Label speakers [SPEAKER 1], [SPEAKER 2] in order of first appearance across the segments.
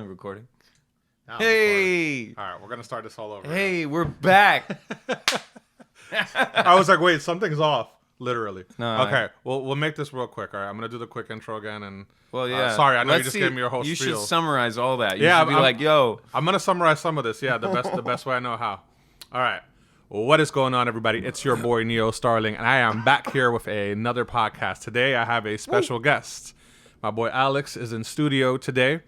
[SPEAKER 1] Recording.
[SPEAKER 2] Now
[SPEAKER 1] Hey!
[SPEAKER 2] All right, we're going to start this all over.
[SPEAKER 1] Hey, we're back.
[SPEAKER 2] I was like, wait, something's off. Literally.
[SPEAKER 1] No,
[SPEAKER 2] okay, we'll make this real quick. All right, I'm going to do the quick intro again. And
[SPEAKER 1] Well, yeah.
[SPEAKER 2] sorry, I know you
[SPEAKER 1] Let's
[SPEAKER 2] just
[SPEAKER 1] see.
[SPEAKER 2] gave me your whole
[SPEAKER 1] You
[SPEAKER 2] spiel.
[SPEAKER 1] should summarize all that. You
[SPEAKER 2] Yeah,
[SPEAKER 1] should be like, yo.
[SPEAKER 2] I'm going to summarize some of this. Yeah, the best way I know how. All right. Well, what is going on, everybody? It's your boy, Neo Starling, and I am back here with another podcast. Today, I have a special guest. My boy Alex is in studio today.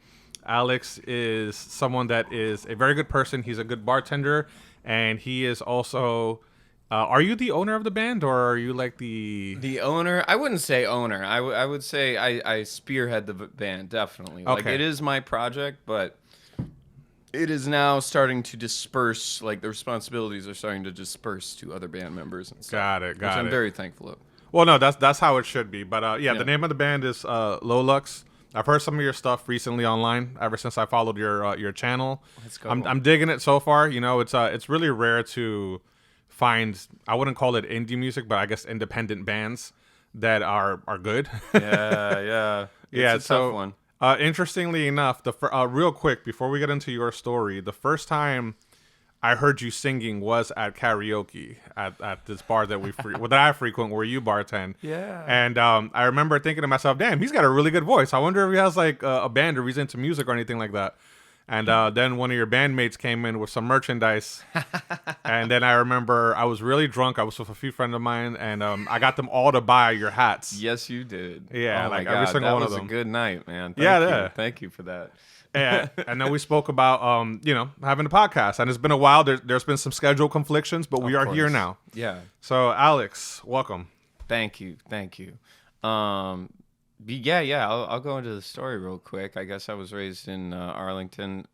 [SPEAKER 2] Alex is someone that is a very good person. He's a good bartender, and he is also... are you the owner of the band, or are you like the
[SPEAKER 1] owner? I wouldn't say owner. I would say I spearhead the band, definitely. Like,
[SPEAKER 2] Okay.
[SPEAKER 1] it is my project, but it is now starting to disperse. Like, the responsibilities are starting to disperse to other band members and stuff.
[SPEAKER 2] Got it,
[SPEAKER 1] which
[SPEAKER 2] got
[SPEAKER 1] I'm
[SPEAKER 2] it.
[SPEAKER 1] very thankful of.
[SPEAKER 2] Well, no, that's how it should be. But yeah,
[SPEAKER 1] Yeah.
[SPEAKER 2] the name of the band is Lulox. I've heard some of your stuff recently online. Ever since I followed your channel,
[SPEAKER 1] Let's go.
[SPEAKER 2] I'm digging it so far. You know, it's really rare to find. I wouldn't call it indie music, but I guess independent bands that are good.
[SPEAKER 1] Yeah.
[SPEAKER 2] Yeah,
[SPEAKER 1] It's a
[SPEAKER 2] so
[SPEAKER 1] tough one.
[SPEAKER 2] Interestingly enough, real quick before we get into your story, the first time I heard you singing was at karaoke at this bar that that I frequent, where you bartend.
[SPEAKER 1] Yeah.
[SPEAKER 2] And I remember thinking to myself, "Damn, he's got a really good voice. I wonder if he has like a band or he's into music or anything like that." And then one of your bandmates came in with some merchandise, and then I remember I was really drunk. I was with a few friends of mine, and I got them all to buy your hats.
[SPEAKER 1] Yes, you did.
[SPEAKER 2] Yeah,
[SPEAKER 1] oh
[SPEAKER 2] like
[SPEAKER 1] my
[SPEAKER 2] every
[SPEAKER 1] God,
[SPEAKER 2] single
[SPEAKER 1] that
[SPEAKER 2] one of
[SPEAKER 1] was
[SPEAKER 2] them.
[SPEAKER 1] a good night, man.
[SPEAKER 2] Yeah.
[SPEAKER 1] Thank you for that.
[SPEAKER 2] And then we spoke about having a podcast, and it's been a while. There's been some schedule conflictions, but we are here
[SPEAKER 1] course.
[SPEAKER 2] now.
[SPEAKER 1] Yeah.
[SPEAKER 2] So Alex, welcome.
[SPEAKER 1] Thank you. I'll go into the story real quick. I guess I was raised in Arlington.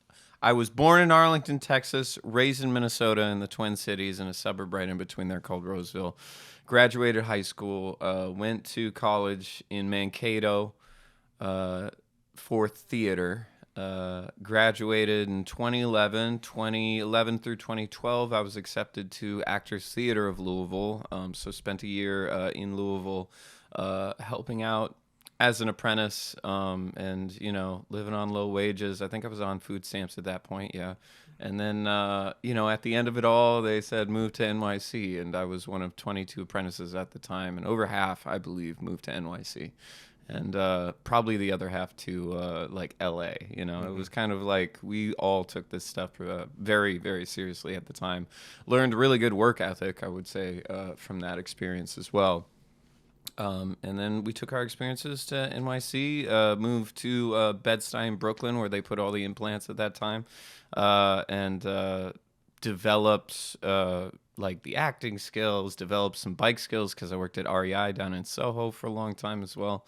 [SPEAKER 1] I was born in Arlington, Texas, raised in Minnesota in the Twin Cities in a suburb right in between there called Roseville. Graduated high school, went to college in Mankato for theater. Graduated in 2011 through 2012. I was accepted to Actors Theater of Louisville. So spent a year in Louisville helping out as an apprentice, and living on low wages. I think I was on food stamps at that point. Yeah. And then at the end of it all, they said move to NYC, and I was one of 22 apprentices at the time, and over half, I believe, moved to NYC. And probably the other half to like LA. It was kind of like we all took this stuff very, very seriously at the time. Learned really good work ethic, I would say, from that experience as well. And then we took our experiences to NYC, moved to Bed-Stuy, Brooklyn, where they put all the implants at that time, and developed like the acting skills, developed some bike skills because I worked at REI down in Soho for a long time as well.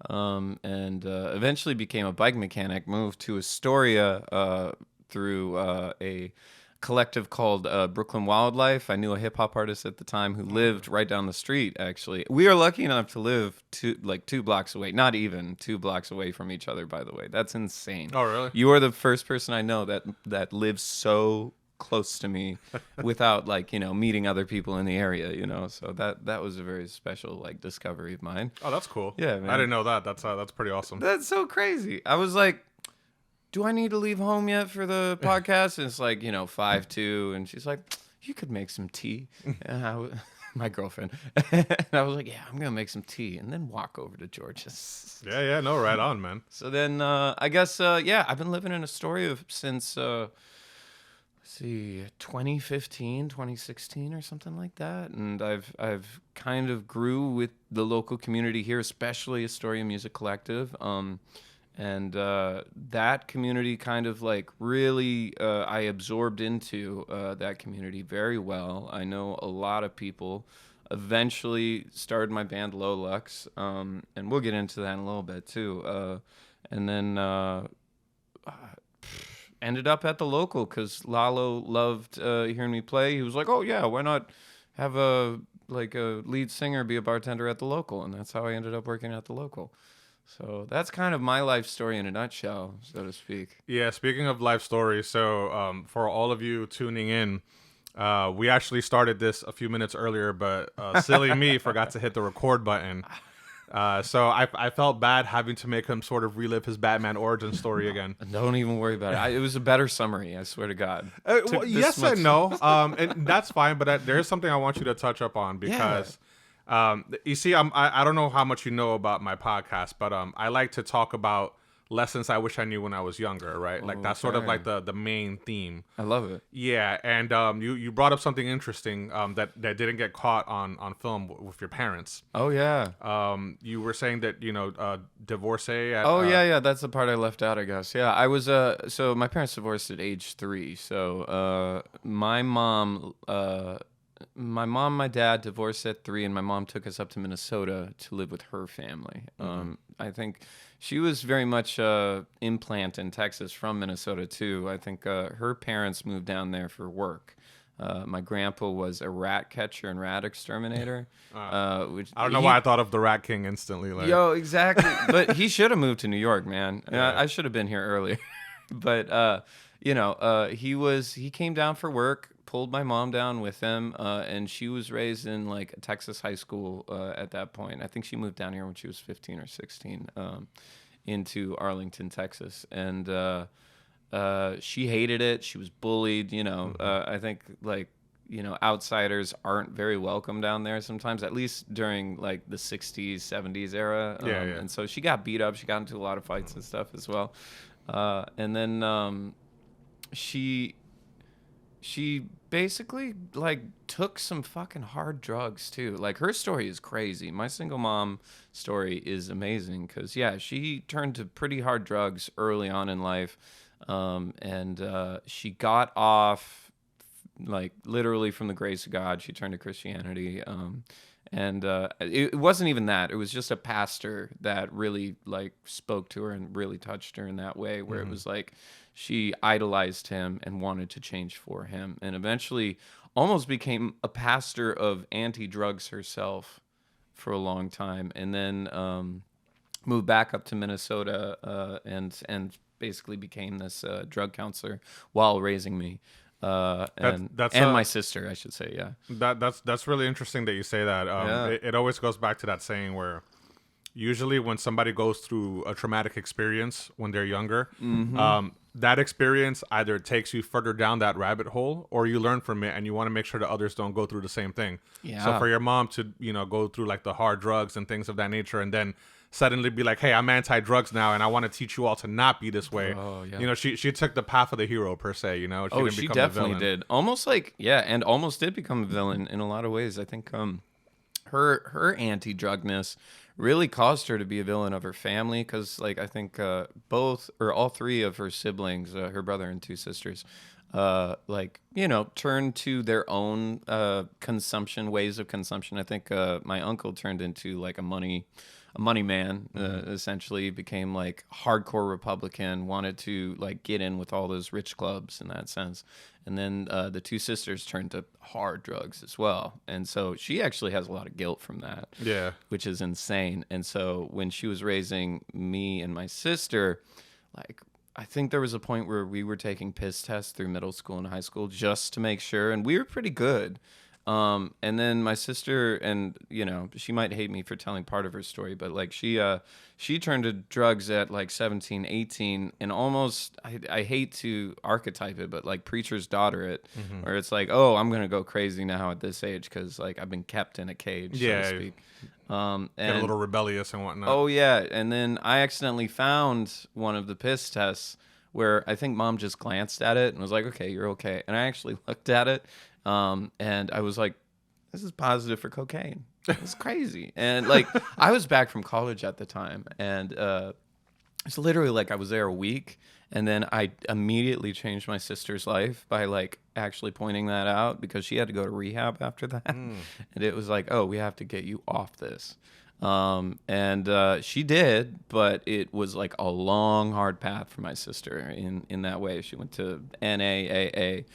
[SPEAKER 1] And eventually became a bike mechanic, moved to Astoria through a collective called Brooklyn Wildlife. I knew a hip-hop artist at the time who lived right down the street, actually. We are lucky enough to live 2 blocks away, not even 2 blocks away from each other, by the way. That's insane.
[SPEAKER 2] Oh, really?
[SPEAKER 1] You are the first person I know that lives so close to me without meeting other people in the area, so that was a very special discovery of mine.
[SPEAKER 2] Oh, that's cool.
[SPEAKER 1] Yeah, man.
[SPEAKER 2] I didn't know that. That's pretty awesome.
[SPEAKER 1] That's so crazy. I was like, do I need to leave home yet for the podcast? And it's like 5:02, and she's like, you could make some tea. And my girlfriend. And I was like, yeah, I'm gonna make some tea and then walk over to George's.
[SPEAKER 2] Yeah, no, right on, man.
[SPEAKER 1] So then I guess I've been living in Astoria since 2015, 2016 or something like that. And I've kind of grew with the local community here, especially Astoria Music Collective. And that community kind of really I absorbed into that community very well. I know a lot of people. Eventually started my band Lulox, and we'll get into that in a little bit too. And then ended up at the local because Lalo loved hearing me play. He was like, "Oh yeah, why not have a lead singer be a bartender at the local?" And that's how I ended up working at the local. So that's kind of my life story in a nutshell, so to speak.
[SPEAKER 2] Yeah, speaking of life stories, so for all of you tuning in, we actually started this a few minutes earlier, but silly me forgot to hit the record button. So I felt bad having to make him sort of relive his Batman origin story again.
[SPEAKER 1] Don't even worry about it. It was a better summary, I swear to God.
[SPEAKER 2] Well,
[SPEAKER 1] Took this
[SPEAKER 2] yes
[SPEAKER 1] much.
[SPEAKER 2] and no, and that's fine. But there is something I want you to touch up on because, you see, I don't know how much you know about my podcast, but I like to talk about lessons I wish I knew when I was younger, right? Like that's sort of like the main theme.
[SPEAKER 1] I love it.
[SPEAKER 2] Yeah, and you brought up something interesting that didn't get caught on film with your parents.
[SPEAKER 1] Oh yeah.
[SPEAKER 2] You were saying that divorcee at
[SPEAKER 1] Oh yeah. That's the part I left out, I guess. Yeah, I was. So my parents divorced at age 3. So my mom, my dad divorced at 3, and my mom took us up to Minnesota to live with her family. I think she was very much implant in Texas from Minnesota too. I think her parents moved down there for work. My grandpa was a rat catcher and rat exterminator. Which
[SPEAKER 2] I don't know why I thought of the Rat King instantly. Like,
[SPEAKER 1] Yo, exactly. But he should have moved to New York, man. I should have been here earlier. But he came down for work, pulled my mom down with him, and she was raised in like a Texas high school at that point. I think she moved down here when she was 15 or 16, into Arlington, Texas, and she hated it. She was bullied. I think outsiders aren't very welcome down there sometimes, at least during like the 60s, 70s era. And so she got beat up. She got into a lot of fights and stuff as well. And then she basically like took some fucking hard drugs too. Like her story is crazy. My single mom story is amazing because she turned to pretty hard drugs early on in life. And she got off like literally from the grace of God. She turned to Christianity. And it wasn't even that. It was just a pastor that really like spoke to her and really touched her in that way, where it was like she idolized him and wanted to change for him, and eventually almost became a pastor of anti-drugs herself for a long time, and then moved back up to Minnesota and basically became this drug counselor while raising me. And my sister, I should say, yeah.
[SPEAKER 2] That's really interesting that you say that. It always goes back to that saying where usually when somebody goes through a traumatic experience when they're younger, that experience either takes you further down that rabbit hole or you learn from it and you want to make sure that others don't go through the same thing.
[SPEAKER 1] Yeah.
[SPEAKER 2] So for your mom to, go through like the hard drugs and things of that nature and then suddenly be like, hey, I'm anti-drugs now and I want to teach you all to not be this way. Oh, yeah. She took the path of the hero per se, She didn't
[SPEAKER 1] definitely did. Almost like, and almost did become a villain in a lot of ways. I think her anti-drugness really caused her to be a villain of her family because like I think all 3 of her siblings, her brother and 2 sisters, turned to their own ways of consumption. I think my uncle turned into like a money man, essentially became like hardcore Republican, wanted to like get in with all those rich clubs in that sense. And then the 2 sisters turned to hard drugs as well. And so she actually has a lot of guilt from that, which is insane. And so when she was raising me and my sister, like I think there was a point where we were taking piss tests through middle school and high school just to make sure. And we were pretty good. And then my sister, and she might hate me for telling part of her story, but like she turned to drugs at like 17, 18 and almost, I hate to archetype it, but like preacher's daughter where it's like, oh, I'm going to go crazy now at this age. 'Cause like I've been kept in a cage, so to speak. And
[SPEAKER 2] get a little rebellious and whatnot.
[SPEAKER 1] Oh yeah. And then I accidentally found one of the piss tests where I think mom just glanced at it and was like, okay, you're okay. And I actually looked at it. And I was like, this is positive for cocaine. It's crazy. And like, I was back from college at the time. And it's literally like I was there a week. And then I immediately changed my sister's life by like actually pointing that out because she had to go to rehab after that. And it was like, oh, we have to get you off this. And she did, but it was like a long, hard path for my sister in that way. She went to NAAA,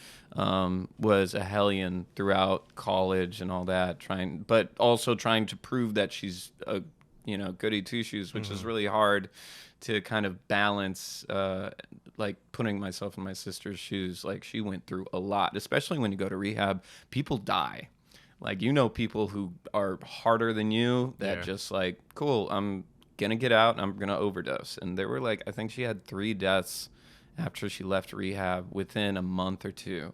[SPEAKER 1] was a hellion throughout college and all that, but also trying to prove that she's a, goody two shoes, which is really hard to kind of balance, like putting myself in my sister's shoes. Like she went through a lot, especially when you go to rehab, people die. Like, you know, people who are harder than you that
[SPEAKER 2] Yeah.
[SPEAKER 1] just like, cool, I'm gonna get out and I'm gonna overdose. And there were like, I think she had 3 deaths after she left rehab within a month or two.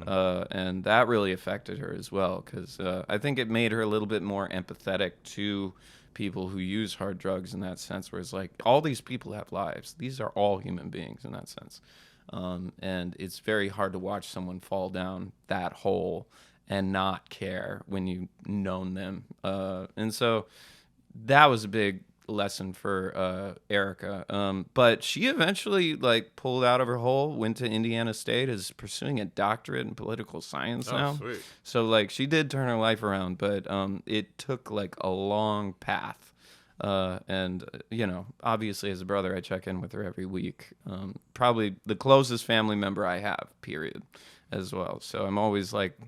[SPEAKER 1] And that really affected her as well, because I think it made her a little bit more empathetic to people who use hard drugs in that sense, where it's like, all these people have lives. These are all human beings in that sense. And it's very hard to watch someone fall down that hole and not care when you've known them. And so that was a big lesson for Erica. But she eventually like pulled out of her hole, went to Indiana State, is pursuing a doctorate in political science
[SPEAKER 2] Oh,
[SPEAKER 1] now.
[SPEAKER 2] sweet.
[SPEAKER 1] So like she did turn her life around, but it took like a long path. And you know, obviously as a brother, I check in with her every week. Probably the closest family member I have, period, as well. So I'm always like,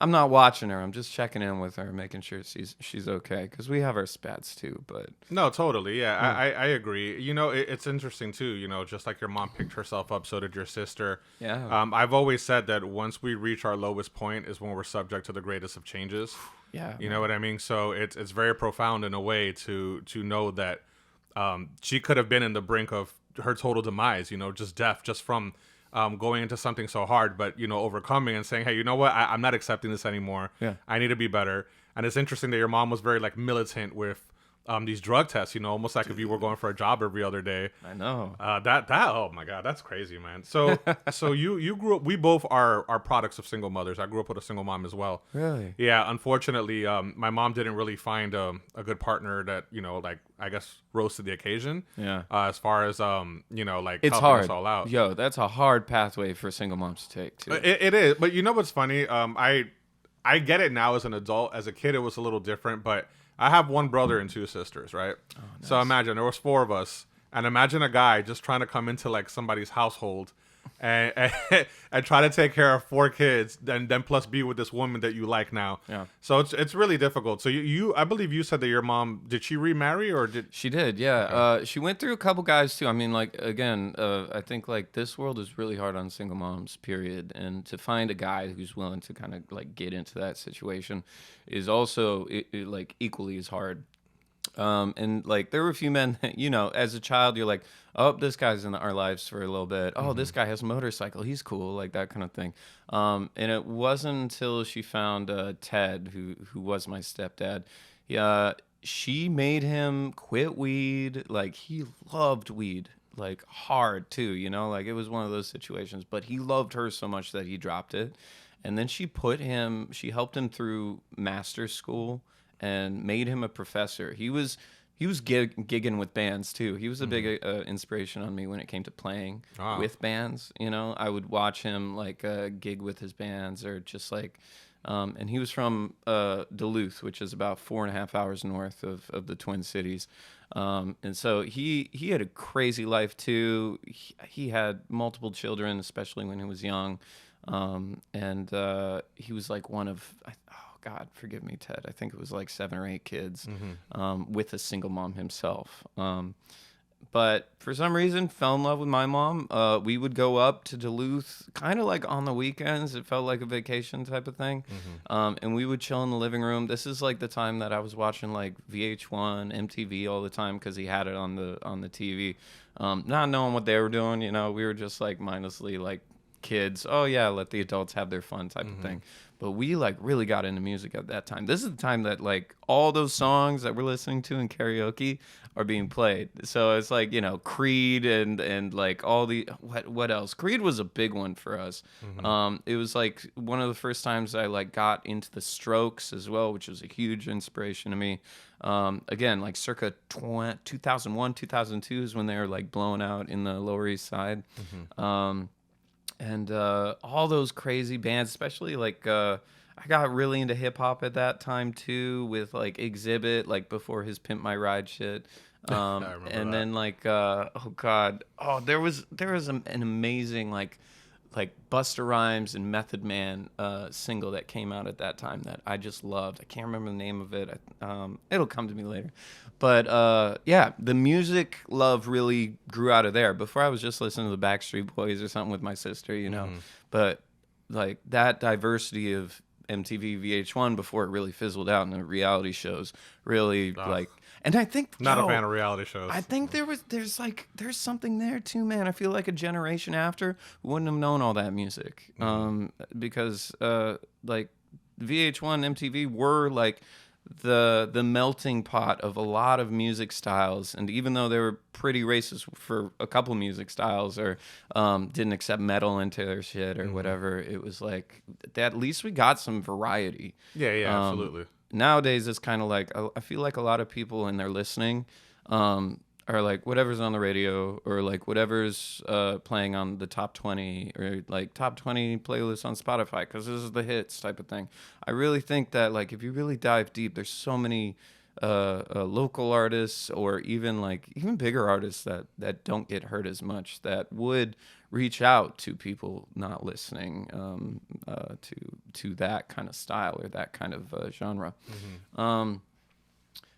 [SPEAKER 1] I'm not watching her. I'm just checking in with her, making sure she's okay, because we have our spats too. But
[SPEAKER 2] No, totally. Yeah, I agree. You know, it's interesting too. You know, just like your mom picked herself up, so did your sister.
[SPEAKER 1] yeah,
[SPEAKER 2] I've always said that once we reach our lowest point is when we're subject to the greatest of changes.
[SPEAKER 1] yeah,
[SPEAKER 2] You know what I mean? So it's very profound in a way to know that she could have been in the brink of her total demise. You know, just death, just from going into something so hard, but you know, overcoming and saying, hey, you know what? I'm not accepting this anymore.
[SPEAKER 1] Yeah.
[SPEAKER 2] I need to be better. And it's interesting that your mom was very like militant with these drug tests. You know, almost like if you were going for a job every other day.
[SPEAKER 1] I know.
[SPEAKER 2] That oh my god, that's crazy, man. So you grew up. We both are products of single mothers. I grew up with a single mom as well.
[SPEAKER 1] Really?
[SPEAKER 2] Yeah, unfortunately, my mom didn't really find a good partner that, you know, like, I guess, rose to the occasion.
[SPEAKER 1] Yeah.
[SPEAKER 2] As far as you know, like,
[SPEAKER 1] It's
[SPEAKER 2] helping
[SPEAKER 1] hard.
[SPEAKER 2] us all out.
[SPEAKER 1] Yo, that's a hard pathway for single moms to take too.
[SPEAKER 2] It is, but you know what's funny? I get it now as an adult. As a kid, it was a little different, but I have one brother and 2 sisters, right?
[SPEAKER 1] Oh, nice.
[SPEAKER 2] So imagine there was 4 of us, and imagine a guy just trying to come into like somebody's household and try to take care of 4 kids, then plus be with this woman that you like now.
[SPEAKER 1] Yeah.
[SPEAKER 2] So it's really difficult. So you I believe you said that your mom, did she remarry or did
[SPEAKER 1] She did, yeah.
[SPEAKER 2] Okay.
[SPEAKER 1] She went through a couple guys too. I mean, like, again, I think like this world is really hard on single moms, period. And to find a guy who's willing to kind of like get into that situation is also like equally as hard. And like there were a few men that, you know, as a child, you're like, oh, this guy's in our lives for a little bit. Oh, this guy has a motorcycle. He's cool, like that kind of thing. And it wasn't until she found Ted, who was my stepdad. She made him quit weed. Like he loved weed, like hard too. You know, like it was one of those situations. But he loved her so much that he dropped it. And then she helped him through master's school and made him a professor. He was gigging with bands too. He was a big inspiration on me when it came to playing
[SPEAKER 2] Wow.
[SPEAKER 1] with bands. You know, I would watch him like gig with his bands, or just like, and he was from Duluth, which is about 4.5 hours north of the Twin Cities. And so he had a crazy life too. He had multiple children, especially when he was young. And he was like one of, God, forgive me, Ted. I think it was like 7 or 8 kids, with a single mom himself. But for some reason, fell in love with my mom. We would go up to Duluth, kind of like on the weekends. It felt like a vacation type of thing. And we would chill in the living room. This is like the time that I was watching like VH1, MTV all the time, because he had it on the TV. Not knowing what they were doing, you know, we were just like mindlessly like kids. Oh yeah, let the adults have their fun type of thing. But we like really got into music at that time. This is the time that like all those songs that we're listening to in karaoke are being played. So it's like, you know, Creed and like all the what else? Creed was a big one for us. It was like one of the first times I like got into the Strokes as well, which was a huge inspiration to me. Again, like circa 2001, 2002 is when they were like blowing out in the Lower East Side. And all those crazy bands, especially like I got really into hip hop at that time too, with like Exhibit, like before his Pimp My Ride shit. And then like oh god, there was an amazing like Busta Rhymes and Method Man single that came out at that time that I just loved. I can't remember the name of it. It'll come to me later. But yeah, the music love really grew out of there. Before I was just listening to the Backstreet Boys or something with my sister, you know. But like that diversity of MTV VH1 before it really fizzled out, and the reality shows really like. And I think
[SPEAKER 2] Not a
[SPEAKER 1] Joe,
[SPEAKER 2] fan of reality shows.
[SPEAKER 1] I think there's something there too, man. I feel like a generation after wouldn't have known all that music, because like VH1, MTV were like the melting pot of a lot of music styles, and even though they were pretty racist for a couple music styles, or didn't accept metal into their shit or whatever, it was like at least we got some variety.
[SPEAKER 2] Yeah, absolutely.
[SPEAKER 1] Nowadays it's kind of like I feel like a lot of people in their listening are like whatever's on the radio, or like whatever's playing on the top 20, or like top 20 playlists on Spotify, because this is the hits type of thing. I really think that like if you really dive deep, there's so many local artists, or even bigger artists that don't get heard as much, that would reach out to people not listening to that kind of style or that kind of genre.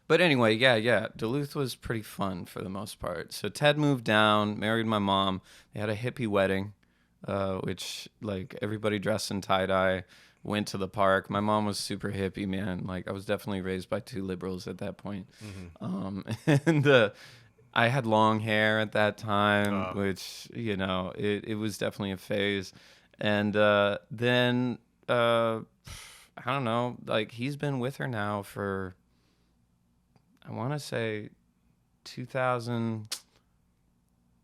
[SPEAKER 1] But anyway, yeah, Duluth was pretty fun for the most part. So Ted moved down, married my mom. They had a hippie wedding, which like everybody dressed in tie-dye, went to the park. My mom was super hippie, man. Like I was definitely raised by two liberals at that point. And I had long hair at that time, which, it was definitely a phase. And then, I don't know, like he's been with her now for, I want to say 2000.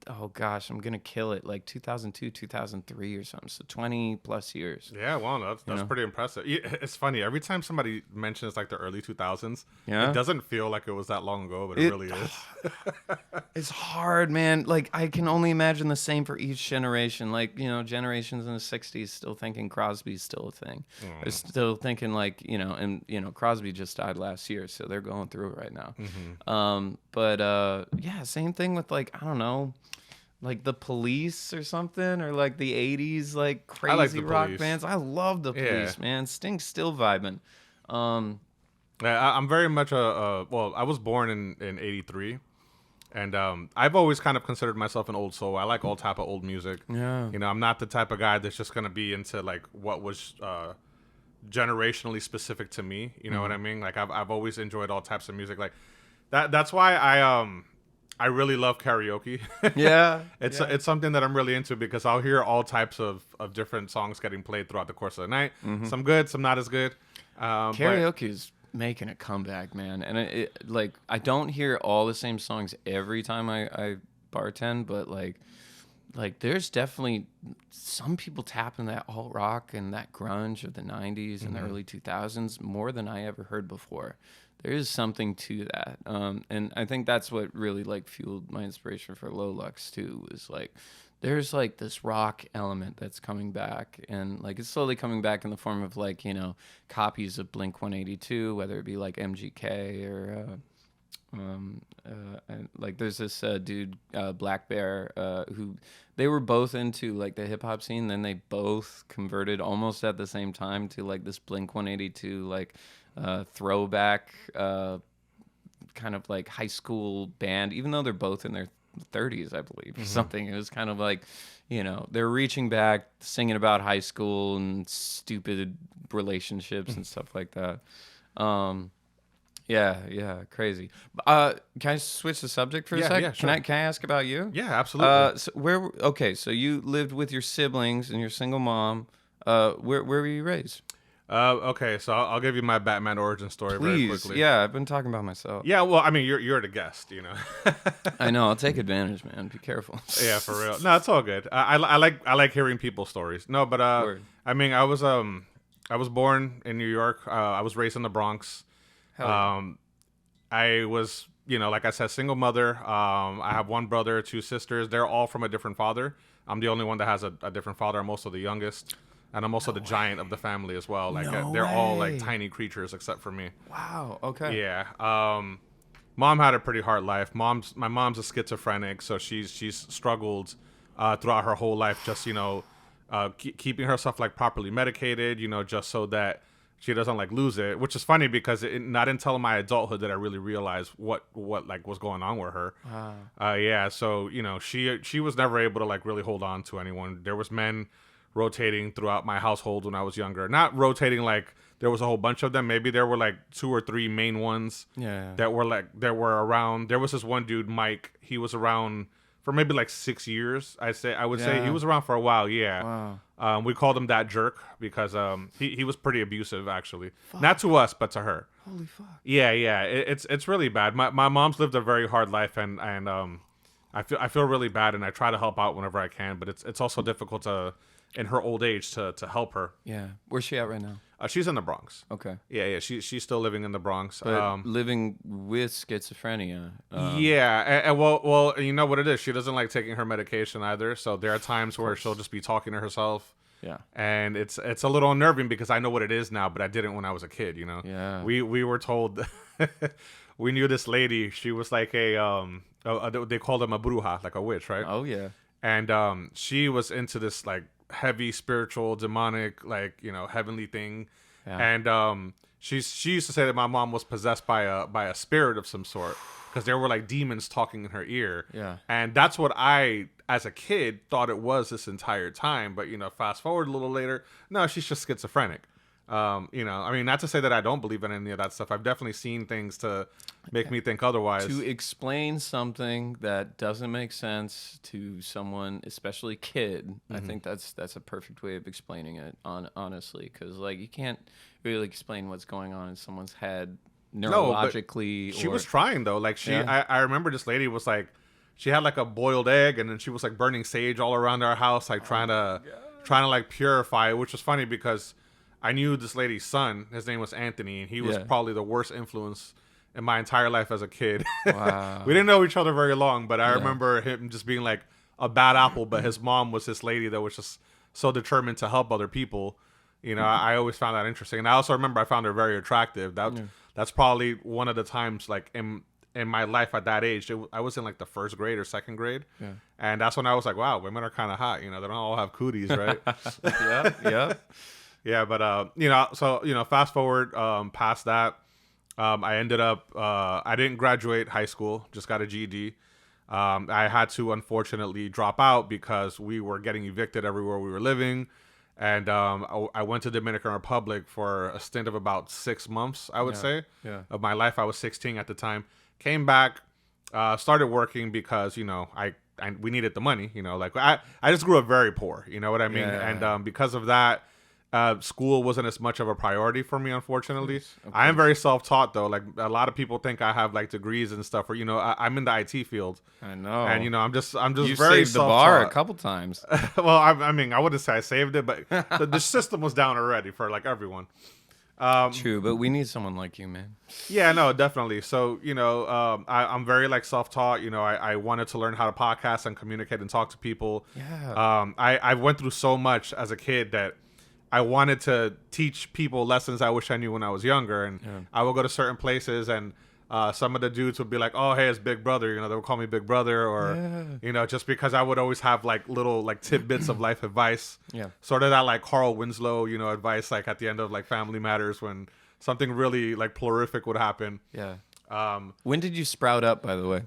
[SPEAKER 1] Oh gosh, I'm gonna kill it. Like 2002, 2003 or something. So 20 plus years.
[SPEAKER 2] Yeah, well, that's pretty impressive. It's funny. Every time somebody mentions like the early 2000s,
[SPEAKER 1] Yeah,
[SPEAKER 2] it doesn't feel like it was that long ago, but it really is.
[SPEAKER 1] It's hard, man. Like I can only imagine the same for each generation. Like, generations in the 60s still thinking Crosby's still a thing. They're still thinking like, and Crosby just died last year, so they're going through it right now. But yeah, same thing with like, I don't know, like the Police or something, or like the 80s like crazy
[SPEAKER 2] like the
[SPEAKER 1] rock
[SPEAKER 2] Police.
[SPEAKER 1] bands. I love the Police, man. Sting's still vibing.
[SPEAKER 2] Yeah, I'm very much well, I was born in 83. And I've always kind of considered myself an old soul. I like all type of old music.
[SPEAKER 1] Yeah.
[SPEAKER 2] I'm not the type of guy that's just going to be into like what was generationally specific to me. You know what I mean? Like I've always enjoyed all types of music. Like that's why I really love karaoke.
[SPEAKER 1] Yeah.
[SPEAKER 2] It's something that I'm really into, because I'll hear all types of different songs getting played throughout the course of the night. Some good, some not as good.
[SPEAKER 1] Karaoke is making a comeback, man. And it like I don't hear all the same songs every time I bartend, but like there's definitely some people tapping that alt rock and that grunge of the 90s and the early 2000s more than I ever heard before. There is something to that, and I think that's what really like fueled my inspiration for Lulox too. Was like there's like this rock element that's coming back, and like it's slowly coming back in the form of like copies of Blink 182, whether it be like MGK or like there's this dude Black Bear who they were both into like the hip hop scene. Then they both converted almost at the same time to like this Blink 182 like throwback kind of like high school band, even though they're both in their 30s, I believe, or something. It was kind of like, they're reaching back, singing about high school and stupid relationships and stuff like that. Yeah, crazy. Can I switch the subject for a sec?
[SPEAKER 2] Yeah, sure.
[SPEAKER 1] Can I ask about you?
[SPEAKER 2] Yeah, absolutely.
[SPEAKER 1] So you lived with your siblings and your single mom. Where were you raised?
[SPEAKER 2] Okay, so I'll give you my Batman origin story very
[SPEAKER 1] Please.
[SPEAKER 2] quickly.
[SPEAKER 1] Yeah, I've been talking about myself.
[SPEAKER 2] Yeah, well, I mean, you're the guest,
[SPEAKER 1] I know. I'll take advantage, man. Be careful.
[SPEAKER 2] Yeah, for real. No, it's all good. I like hearing people's stories. No, but
[SPEAKER 1] Word.
[SPEAKER 2] I mean, I was born in New York. I was raised in the Bronx.
[SPEAKER 1] Hell yeah.
[SPEAKER 2] I was, like I said, single mother. I have one brother, two sisters. They're all from a different father. I'm the only one that has a different father. I'm also the youngest. And I'm also the giant of the family as well. Like they're all like tiny creatures except for me.
[SPEAKER 1] Wow. Okay.
[SPEAKER 2] Yeah. Mom had a pretty hard life. My mom's a schizophrenic, so she's struggled throughout her whole life. Just keeping herself like properly medicated. Just so that she doesn't like lose it. Which is funny because not until my adulthood did I really realize what like was going on with her.
[SPEAKER 1] Wow.
[SPEAKER 2] Yeah. So she was never able to like really hold on to anyone. There was men rotating throughout my household when I was younger. Not rotating like there was a whole bunch of them. Maybe there were like 2 or 3 main ones that were around. There was this one dude, Mike. He was around for maybe like 6 years. I would say he was around for a while. Yeah.
[SPEAKER 1] Wow.
[SPEAKER 2] We called him that jerk because he was pretty abusive actually. Fuck. Not to us, but to her.
[SPEAKER 1] Holy fuck.
[SPEAKER 2] Yeah. It's really bad. My mom's lived a very hard life, and I feel really bad, and I try to help out whenever I can, but it's also difficult to in her old age to help her.
[SPEAKER 1] Yeah. Where's she at right now?
[SPEAKER 2] She's in the Bronx.
[SPEAKER 1] Okay.
[SPEAKER 2] Yeah. She's still living in the Bronx.
[SPEAKER 1] But living with schizophrenia.
[SPEAKER 2] And well, you know what it is. She doesn't like taking her medication either. So there are times where she'll just be talking to herself.
[SPEAKER 1] Yeah.
[SPEAKER 2] And it's a little unnerving because I know what it is now, but I didn't when I was a kid. You know.
[SPEAKER 1] Yeah.
[SPEAKER 2] We were told. We knew this lady. She was like they called them a bruja, like a witch, right?
[SPEAKER 1] Oh yeah.
[SPEAKER 2] And she was into this like heavy spiritual demonic like heavenly thing. And she used to say that my mom was possessed by a spirit of some sort because there were like demons talking in her ear.
[SPEAKER 1] Yeah.
[SPEAKER 2] And that's what I as a kid thought it was this entire time, but fast forward a little later, no, she's just schizophrenic. I mean, not to say that I don't believe in any of that stuff. I've definitely seen things to make me think otherwise.
[SPEAKER 1] To explain something that doesn't make sense to someone, especially kid, I think that's a perfect way of explaining it. Honestly, because like you can't really explain what's going on in someone's head neurologically.
[SPEAKER 2] She was trying though. Like I remember this lady was like, she had like a boiled egg, and then she was like burning sage all around our house, like trying to like purify it, which was funny because I knew this lady's son. His name was Anthony, and he was probably the worst influence in my entire life as a kid. Wow. We didn't know each other very long, but I remember him just being like a bad apple, but his mom was this lady that was just so determined to help other people. I always found that interesting. And I also remember I found her very attractive. That's probably one of the times like in my life at that age. I was in like the 1st grade or 2nd grade. Yeah. And that's when I was like, wow, women are kind of hot. They don't all have cooties, right?
[SPEAKER 1] Yeah.
[SPEAKER 2] Yeah, but so fast forward past that, I ended up I didn't graduate high school, just got a GED. I had to unfortunately drop out because we were getting evicted everywhere we were living, and I went to Dominican Republic for a stint of about 6 months, I would say, of my life. I was 16 at the time. Came back, started working because we needed the money. Like I just grew up very poor. You know what I mean? Yeah. And because of that. School wasn't as much of a priority for me, unfortunately. I am very self-taught though. Like a lot of people think I have like degrees and stuff, or I'm in the IT field.
[SPEAKER 1] I know,
[SPEAKER 2] and I'm just
[SPEAKER 1] you
[SPEAKER 2] very
[SPEAKER 1] saved the bar a couple times.
[SPEAKER 2] Well, I mean, I wouldn't say I saved it, but the system was down already for like everyone.
[SPEAKER 1] True, but we need someone like you, man.
[SPEAKER 2] Yeah, no, definitely. So I'm very like self-taught. I wanted to learn how to podcast and communicate and talk to people.
[SPEAKER 1] Yeah.
[SPEAKER 2] I went through so much as a kid that I wanted to teach people lessons I wish I knew when I was younger, and I would go to certain places, and some of the dudes would be like, "Oh, hey, it's Big Brother." They would call me Big Brother, or just because I would always have like little like tidbits of life advice. Yeah, sort of that like Carl Winslow, advice like at the end of like Family Matters when something really like plurific would happen.
[SPEAKER 1] Yeah. When did you sprout up, by the way?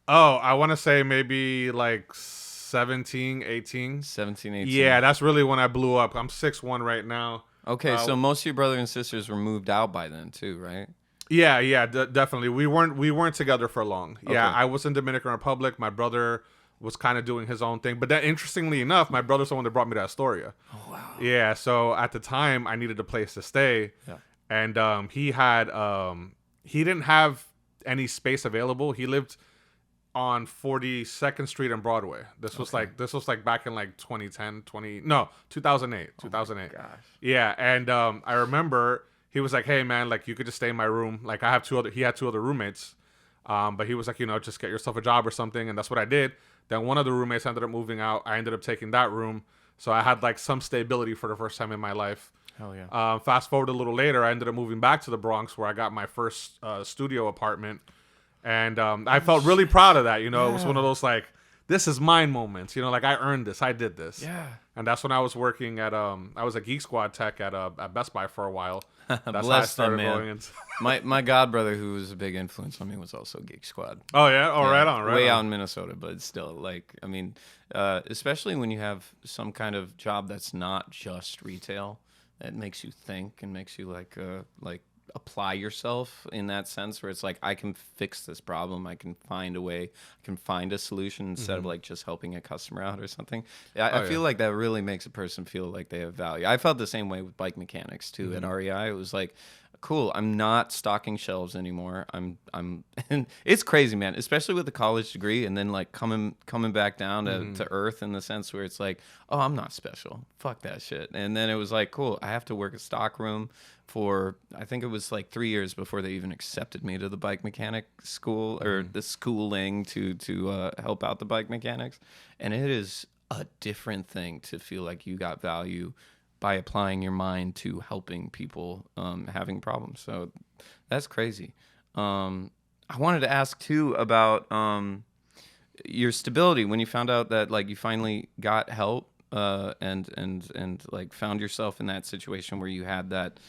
[SPEAKER 2] Oh, I want to say maybe like 17, 18.
[SPEAKER 1] 17, 18.
[SPEAKER 2] Yeah, that's really when I blew up. I'm 6'1" right now.
[SPEAKER 1] Okay, so most of your brother and sisters were moved out by then too, right?
[SPEAKER 2] Yeah, definitely. We weren't together for long. Okay. Yeah, I was in Dominican Republic. My brother was kind of doing his own thing. But then, interestingly enough, my brother's the one that brought me to Astoria.
[SPEAKER 1] Oh, wow.
[SPEAKER 2] Yeah, so at the time, I needed a place to stay. Yeah. And he didn't have any space available. He lived on 42nd Street and Broadway. This was like back in like 2008. Oh 2008. Gosh. Yeah, and I remember he was like, "Hey man, like you could just stay in my room. Like he had 2 other roommates. But he was like, just get yourself a job or something." And that's what I did. Then one of the roommates ended up moving out. I ended up taking that room. So I had like some stability for the first time in my life.
[SPEAKER 1] Hell yeah.
[SPEAKER 2] Fast forward a little later, I ended up moving back to the Bronx where I got my first studio apartment. And I felt really proud of that. It was one of those like, this is mine moments. You know, like I earned this, I did this.
[SPEAKER 1] Yeah.
[SPEAKER 2] And that's when I was working at I was a Geek Squad tech at Best Buy for a while. That's how I
[SPEAKER 1] Bless them,
[SPEAKER 2] started
[SPEAKER 1] man.
[SPEAKER 2] going into.
[SPEAKER 1] My god brother, who was a big influence on me, was also Geek Squad.
[SPEAKER 2] Oh yeah, oh
[SPEAKER 1] Yeah,
[SPEAKER 2] right on, right
[SPEAKER 1] way
[SPEAKER 2] on.
[SPEAKER 1] out in Minnesota, but it's still like, I mean, especially when you have some kind of job that's not just retail, it makes you think and makes you like apply yourself in that sense where it's like I can fix this problem, I can find a way, I can find a solution instead of like just helping a customer out or something. I feel like that really makes a person feel like they have value. I felt the same way with bike mechanics too. At REI, it was like, cool, I'm not stocking shelves anymore. I'm and it's crazy, man, especially with the college degree and then like coming back down to earth in the sense where it's like, oh, I'm not special, fuck that shit. And then it was like, cool, I have to work a stock room for, I think it was like 3 years before they even accepted me to the bike mechanic school or the schooling to help out the bike mechanics. And it is a different thing to feel like you got value by applying your mind to helping people having problems. So that's crazy. I wanted to ask too about your stability when you found out that like you finally got help and like found yourself in that situation where you had that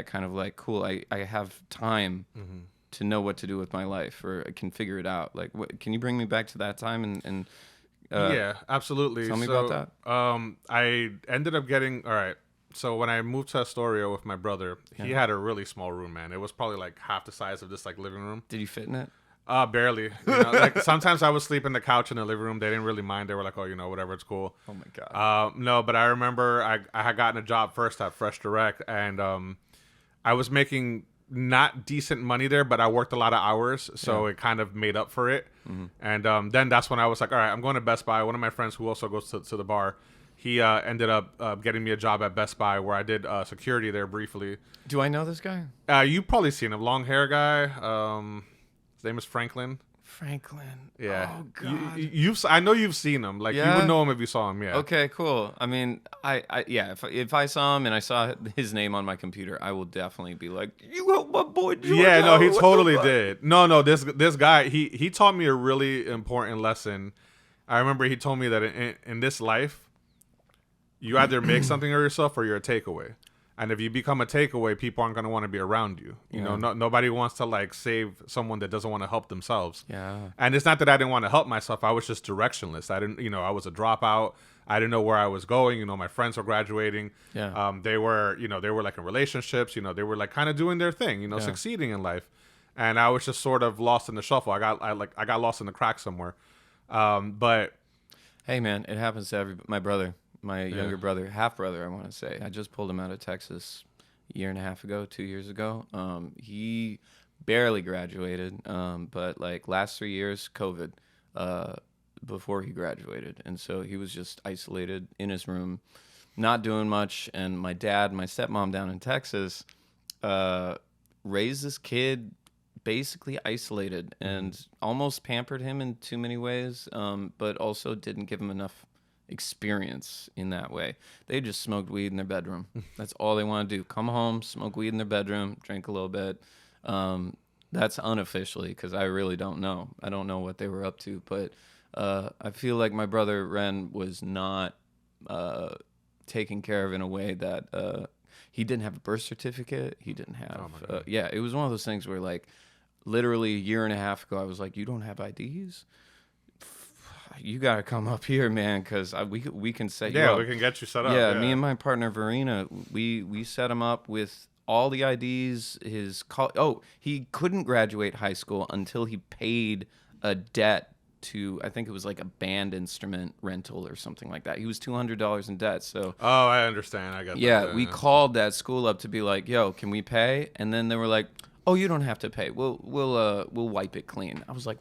[SPEAKER 1] kind of like, cool, I have time to know what to do with my life, or I can figure it out. Like, can you bring me back to that time and
[SPEAKER 2] yeah, absolutely.
[SPEAKER 1] tell me about that.
[SPEAKER 2] I ended up getting all right. So when I moved to Astoria with my brother, he had a really small room, man. It was probably like half the size of this like living room.
[SPEAKER 1] Did you fit in it?
[SPEAKER 2] Barely. You know, like sometimes I would sleep in the couch in the living room. They didn't really mind. They were like, oh, you know, whatever, it's cool.
[SPEAKER 1] Oh my god.
[SPEAKER 2] No, but I remember I had gotten a job first at Fresh Direct, and I was making not decent money there, but I worked a lot of hours, so it kind of made up for it. And then that's when I was like, all right, I'm going to Best Buy. One of my friends who also goes to the bar, he ended up getting me a job at Best Buy where I did security there briefly.
[SPEAKER 1] Do I know this guy?
[SPEAKER 2] You've probably seen him, long hair guy. His name is Franklin.
[SPEAKER 1] Franklin.
[SPEAKER 2] Yeah.
[SPEAKER 1] Oh god.
[SPEAKER 2] I know you've seen him. Like you
[SPEAKER 1] Yeah?
[SPEAKER 2] would know him if you saw him. Yeah.
[SPEAKER 1] Okay, cool. I mean, I yeah, if I saw him and I saw his name on my computer, I will definitely be like, "You helped my boy George
[SPEAKER 2] Yeah, no,
[SPEAKER 1] out.
[SPEAKER 2] he
[SPEAKER 1] What the
[SPEAKER 2] totally
[SPEAKER 1] fuck?"
[SPEAKER 2] did. No, this guy, he taught me a really important lesson. I remember he told me that in this life, you either make something of yourself or you're a takeaway. And if you become a takeaway, people aren't going to want to be around you. You know, nobody wants to like save someone that doesn't want to help themselves.
[SPEAKER 1] Yeah.
[SPEAKER 2] And it's not that I didn't want to help myself. I was just directionless. I didn't, I was a dropout. I didn't know where I was going. My friends were graduating.
[SPEAKER 1] Yeah.
[SPEAKER 2] They were like in relationships. They were like kind of doing their thing. Succeeding in life. And I was just sort of lost in the shuffle. I got lost in the cracks somewhere. But
[SPEAKER 1] Hey man, it happens to my brother, my younger brother, half brother, I want to say. I just pulled him out of Texas a year and a half ago, 2 years ago. He barely graduated, but like last 3 years, COVID, before he graduated. And so he was just isolated in his room, not doing much. And my dad, my stepmom down in Texas, raised this kid basically isolated and almost pampered him in too many ways, but also didn't give him enough experience in that way. They just smoked weed in their bedroom. That's all they want to do. Come home, smoke weed in their bedroom, drink a little bit. That's unofficially, because I really don't know. I don't know what they were up to, but I feel like my brother Ren was not taken care of in a way that he didn't have a birth certificate. He didn't have, it was one of those things where like literally a year and a half ago, I was like, you don't have IDs? You got to come up here, man, because we can set you up.
[SPEAKER 2] Yeah, we can get you set up.
[SPEAKER 1] Yeah, me and my partner, Verena, we set him up with all the IDs. He couldn't graduate high school until he paid a debt to, I think it was like a band instrument rental or something like that. He was $200 in debt. So
[SPEAKER 2] oh, I understand. I got that.
[SPEAKER 1] yeah, we called that school up to be like, yo, can we pay? And then they were like, oh, you don't have to pay. We'll wipe it clean. I was like,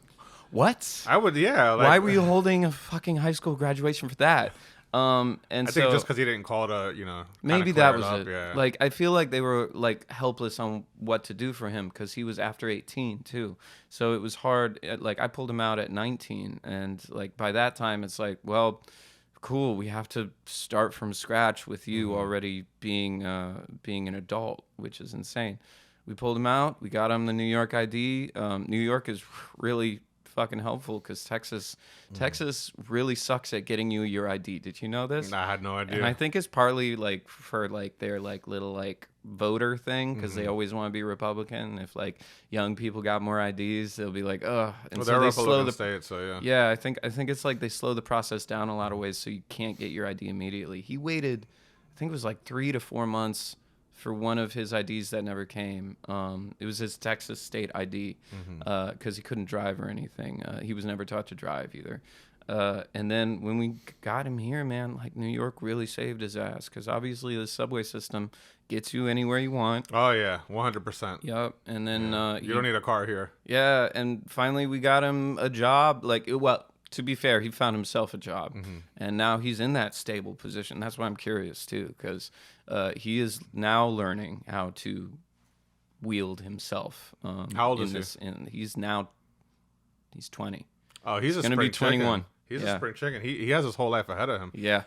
[SPEAKER 1] what?
[SPEAKER 2] I would, yeah. Like,
[SPEAKER 1] why were you holding a fucking high school graduation for that? And
[SPEAKER 2] I
[SPEAKER 1] so
[SPEAKER 2] think just because he didn't call to,
[SPEAKER 1] maybe that was it.
[SPEAKER 2] Yeah.
[SPEAKER 1] Like, I feel like they were like helpless on what to do for him because he was after 18 too. So it was hard. Like, I pulled him out at 19, and like by that time, it's like, well, cool. We have to start from scratch with you already being an adult, which is insane. We pulled him out. We got him the New York ID. New York is really fucking helpful because Texas really sucks at getting you your ID. Did you know this?
[SPEAKER 2] I had no idea.
[SPEAKER 1] And I think it's partly like for like their like little like voter thing because they always want to be Republican. If like young people got more IDs, they'll be like, ugh. And
[SPEAKER 2] Well,
[SPEAKER 1] so
[SPEAKER 2] they're
[SPEAKER 1] they
[SPEAKER 2] a
[SPEAKER 1] slow
[SPEAKER 2] Republican
[SPEAKER 1] the
[SPEAKER 2] state, so yeah.
[SPEAKER 1] yeah. I think it's like they slow the process down a lot of ways, so you can't get your ID immediately. He waited, I think it was like 3 to 4 months for one of his IDs that never came. It was his Texas state ID because he couldn't drive or anything. He was never taught to drive either. And then when we got him here, man, like New York really saved his ass because obviously the subway system gets you anywhere you want.
[SPEAKER 2] Oh yeah, 100%.
[SPEAKER 1] Yep. And then
[SPEAKER 2] You don't need a car here.
[SPEAKER 1] yeah, and finally we got him a job. Well, to be fair, he found himself a job, and now he's in that stable position. That's why I'm curious too, because he is now learning how to wield himself.
[SPEAKER 2] How old is he?
[SPEAKER 1] He's 20.
[SPEAKER 2] Oh, he's
[SPEAKER 1] gonna be 21.
[SPEAKER 2] He's
[SPEAKER 1] Yeah.
[SPEAKER 2] a spring chicken. He has his whole life ahead of him.
[SPEAKER 1] Yeah.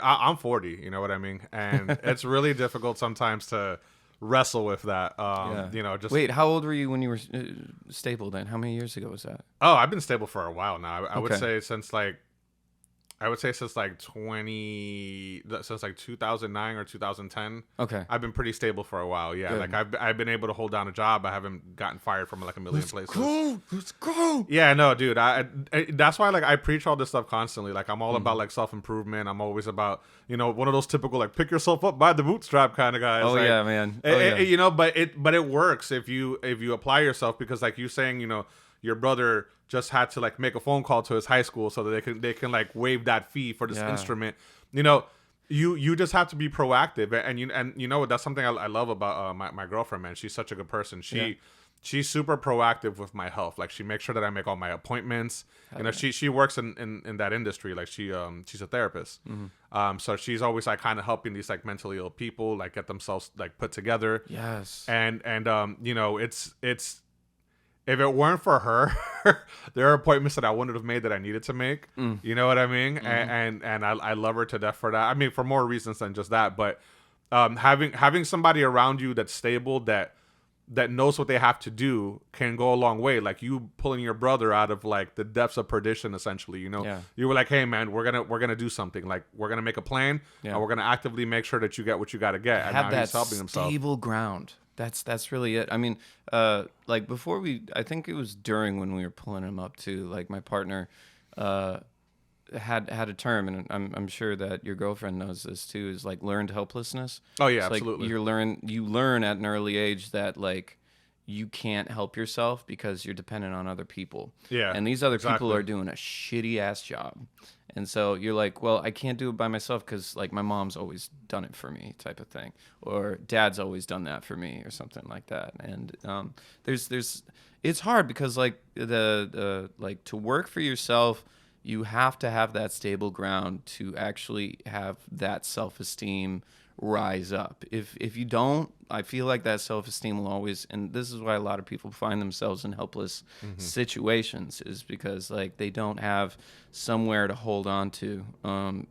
[SPEAKER 2] I'm 40. You know what I mean? And it's really difficult sometimes to wrestle with that.
[SPEAKER 1] Yeah.
[SPEAKER 2] You know, just
[SPEAKER 1] Wait, how old were you when you were stable then? How many years ago was that?
[SPEAKER 2] Oh, I've been stable for a while now. I would
[SPEAKER 1] Okay.
[SPEAKER 2] say since like 2009 or 2010.
[SPEAKER 1] Okay.
[SPEAKER 2] I've been pretty stable for a while. Yeah,
[SPEAKER 1] Good.
[SPEAKER 2] like I've been able to hold down a job. I haven't gotten fired from like a million places.
[SPEAKER 1] Let's go.
[SPEAKER 2] Yeah, no, dude. I that's why like I preach all this stuff constantly. Like I'm all about like self-improvement. I'm always about, you know, one of those typical like pick yourself up by the bootstrap kind of guys.
[SPEAKER 1] Oh
[SPEAKER 2] like,
[SPEAKER 1] yeah, man. Oh, yeah.
[SPEAKER 2] You know, but it works if you apply yourself, because like you saying, you know, your brother just had to like make a phone call to his high school so that they can like waive that fee for this
[SPEAKER 1] Yeah.
[SPEAKER 2] instrument. You know, you just have to be proactive, and you know that's something I love about my girlfriend, man. She's such a good person. She's super proactive with my health. Like she makes sure that I make all my appointments. You know, she works in that industry. Like she's a therapist. So she's always like kind of helping these like mentally ill people like get themselves like put together.
[SPEAKER 1] Yes.
[SPEAKER 2] And you know, it's if it weren't for her, there are appointments that I wouldn't have made that I needed to make. You know what I mean? And I love her to death for that. I mean, for more reasons than just that. But having somebody around you that's stable, that knows what they have to do, can go a long way. Like you pulling your brother out of like the depths of perdition, essentially. You know,
[SPEAKER 1] Yeah.
[SPEAKER 2] you were like, hey man, we're gonna do something. Like we're gonna make a plan, and we're gonna actively make sure that you get what you got to get. And
[SPEAKER 1] Have
[SPEAKER 2] now
[SPEAKER 1] that
[SPEAKER 2] he's helping himself.
[SPEAKER 1] stable ground. That's really it. I mean, like before I think it was during when we were pulling him up too. Like my partner had a term, and I'm sure that your girlfriend knows this too. Is like learned helplessness.
[SPEAKER 2] Oh yeah,
[SPEAKER 1] It's like
[SPEAKER 2] absolutely.
[SPEAKER 1] you learn at an early age that like you can't help yourself because you're dependent on other people.
[SPEAKER 2] Yeah,
[SPEAKER 1] And these other people
[SPEAKER 2] exactly.
[SPEAKER 1] are doing a shitty ass job. And so you're like, well, I can't do it by myself because like my mom's always done it for me, type of thing, or dad's always done that for me, or something like that. And it's hard because like the like to work for yourself, you have to have that stable ground to actually have that self-esteem rise up. If you don't, I feel like that self-esteem will always, and this is why a lot of people find themselves in helpless situations, is because like they don't have somewhere to hold on to,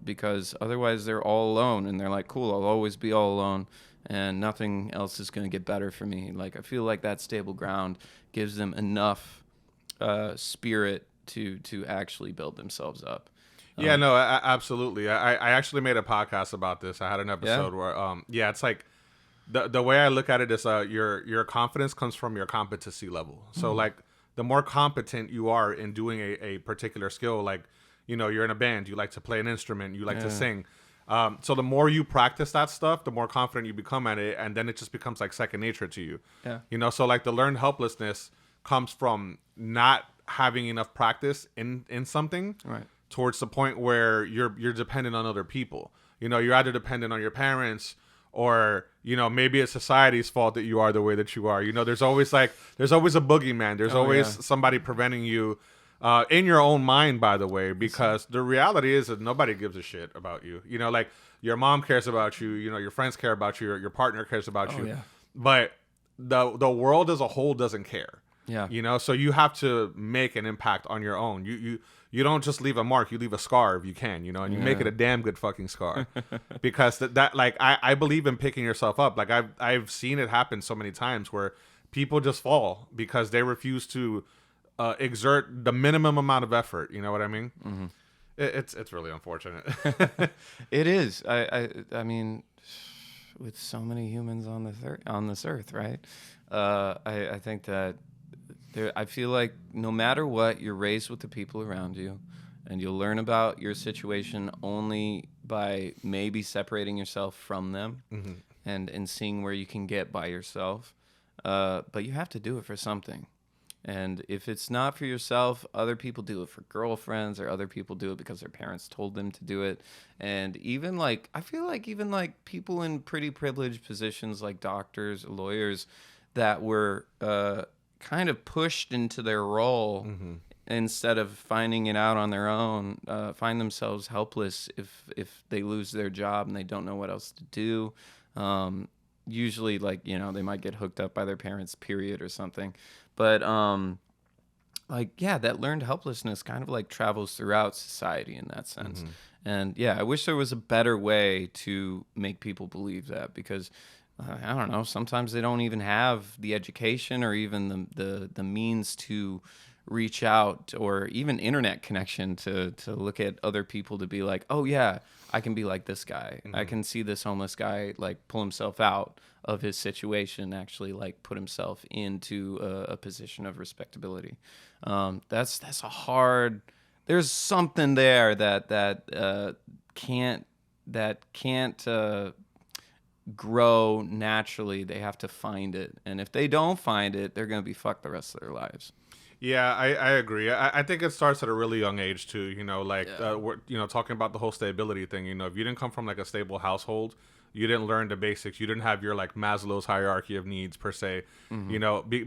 [SPEAKER 1] because otherwise they're all alone and they're like, cool, I'll always be all alone and nothing else is going to get better for me. Like I feel like that stable ground gives them enough spirit to actually build themselves up.
[SPEAKER 2] Yeah, no, absolutely. I actually made a podcast about this. I had an episode where, it's like the way I look at it is your confidence comes from your competency level. So like the more competent you are in doing a particular skill, like, you know, you're in a band, you like to play an instrument, you like to sing. So the more you practice that stuff, the more confident you become at it, and then it just becomes like second nature to you.
[SPEAKER 1] Yeah.
[SPEAKER 2] You know, so like the learned helplessness comes from not having enough practice in something.
[SPEAKER 1] Right.
[SPEAKER 2] Towards the point where you're dependent on other people. You know, you're either dependent on your parents, or, you know, maybe it's society's fault that you are the way that you are. You know, there's always a boogeyman. There's always somebody preventing you, in your own mind, by the way, because the reality is that nobody gives a shit about you. You know, like your mom cares about you, you know, your friends care about you, your partner cares about you.
[SPEAKER 1] Yeah.
[SPEAKER 2] But the world as a whole doesn't care.
[SPEAKER 1] Yeah.
[SPEAKER 2] You know, so you have to make an impact on your own. You don't just leave a mark, you leave a scar if you can, you know, and you make it a damn good fucking scar. Because that like I believe in picking yourself up. Like I've seen it happen so many times where people just fall because they refuse to exert the minimum amount of effort. You know what I mean?
[SPEAKER 1] Mm-hmm.
[SPEAKER 2] It's really unfortunate.
[SPEAKER 1] It is. I mean, with so many humans on this earth, right? I think that I feel like no matter what, you're raised with the people around you, and you'll learn about your situation only by maybe separating yourself from them,
[SPEAKER 2] Mm-hmm.
[SPEAKER 1] and seeing where you can get by yourself. But you have to do it for something. And if it's not for yourself, other people do it for girlfriends, or other people do it because their parents told them to do it. And even like, I feel like even like people in pretty privileged positions like doctors, lawyers, that were kind of pushed into their role
[SPEAKER 2] Mm-hmm.
[SPEAKER 1] instead of finding it out on their own, find themselves helpless if they lose their job and they don't know what else to do. Usually, like, they might get hooked up by their parents, period, or something. But like, yeah, that learned helplessness kind of like travels throughout society in that sense.
[SPEAKER 2] Mm-hmm.
[SPEAKER 1] And yeah, I wish there was a better way to make people believe that, because I don't know, sometimes they don't even have the education or even the means to reach out, or even internet connection to look at other people to be like, oh yeah, I can be like this guy. I can see this homeless guy like pull himself out of his situation, actually like put himself into a position of respectability. That's a hard. There's something there that can't grow naturally. They have to find it, and if they don't find it, they're gonna be fucked the rest of their lives.
[SPEAKER 2] Yeah, I agree. I think it starts at a really young age too. Like
[SPEAKER 1] Yeah.
[SPEAKER 2] we're talking about the whole stability thing. If you didn't come from like a stable household, you didn't learn the basics. You didn't have your like Maslow's hierarchy of needs per se.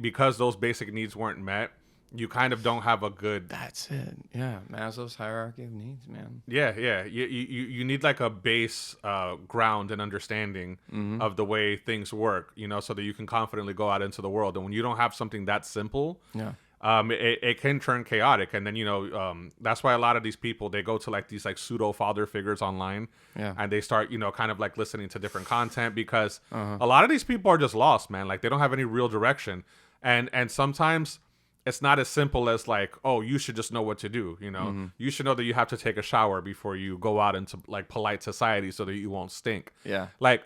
[SPEAKER 2] Because those basic needs weren't met, you kind of don't have a good.
[SPEAKER 1] That's it. Yeah, Maslow's hierarchy of needs, man.
[SPEAKER 2] Yeah. You need like a base ground and understanding of the way things work. So that you can confidently go out into the world. And when you don't have something that simple,
[SPEAKER 1] Yeah.
[SPEAKER 2] it can turn chaotic. And then that's why a lot of these people, they go to like these like pseudo father figures online,
[SPEAKER 1] Yeah.
[SPEAKER 2] and they start kind of like listening to different content, because a lot of these people are just lost, man. Like they don't have any real direction, and sometimes it's not as simple as like, oh, you should just know what to do. You should know that you have to take a shower before you go out into like polite society so that you won't stink.
[SPEAKER 1] Yeah.
[SPEAKER 2] Like,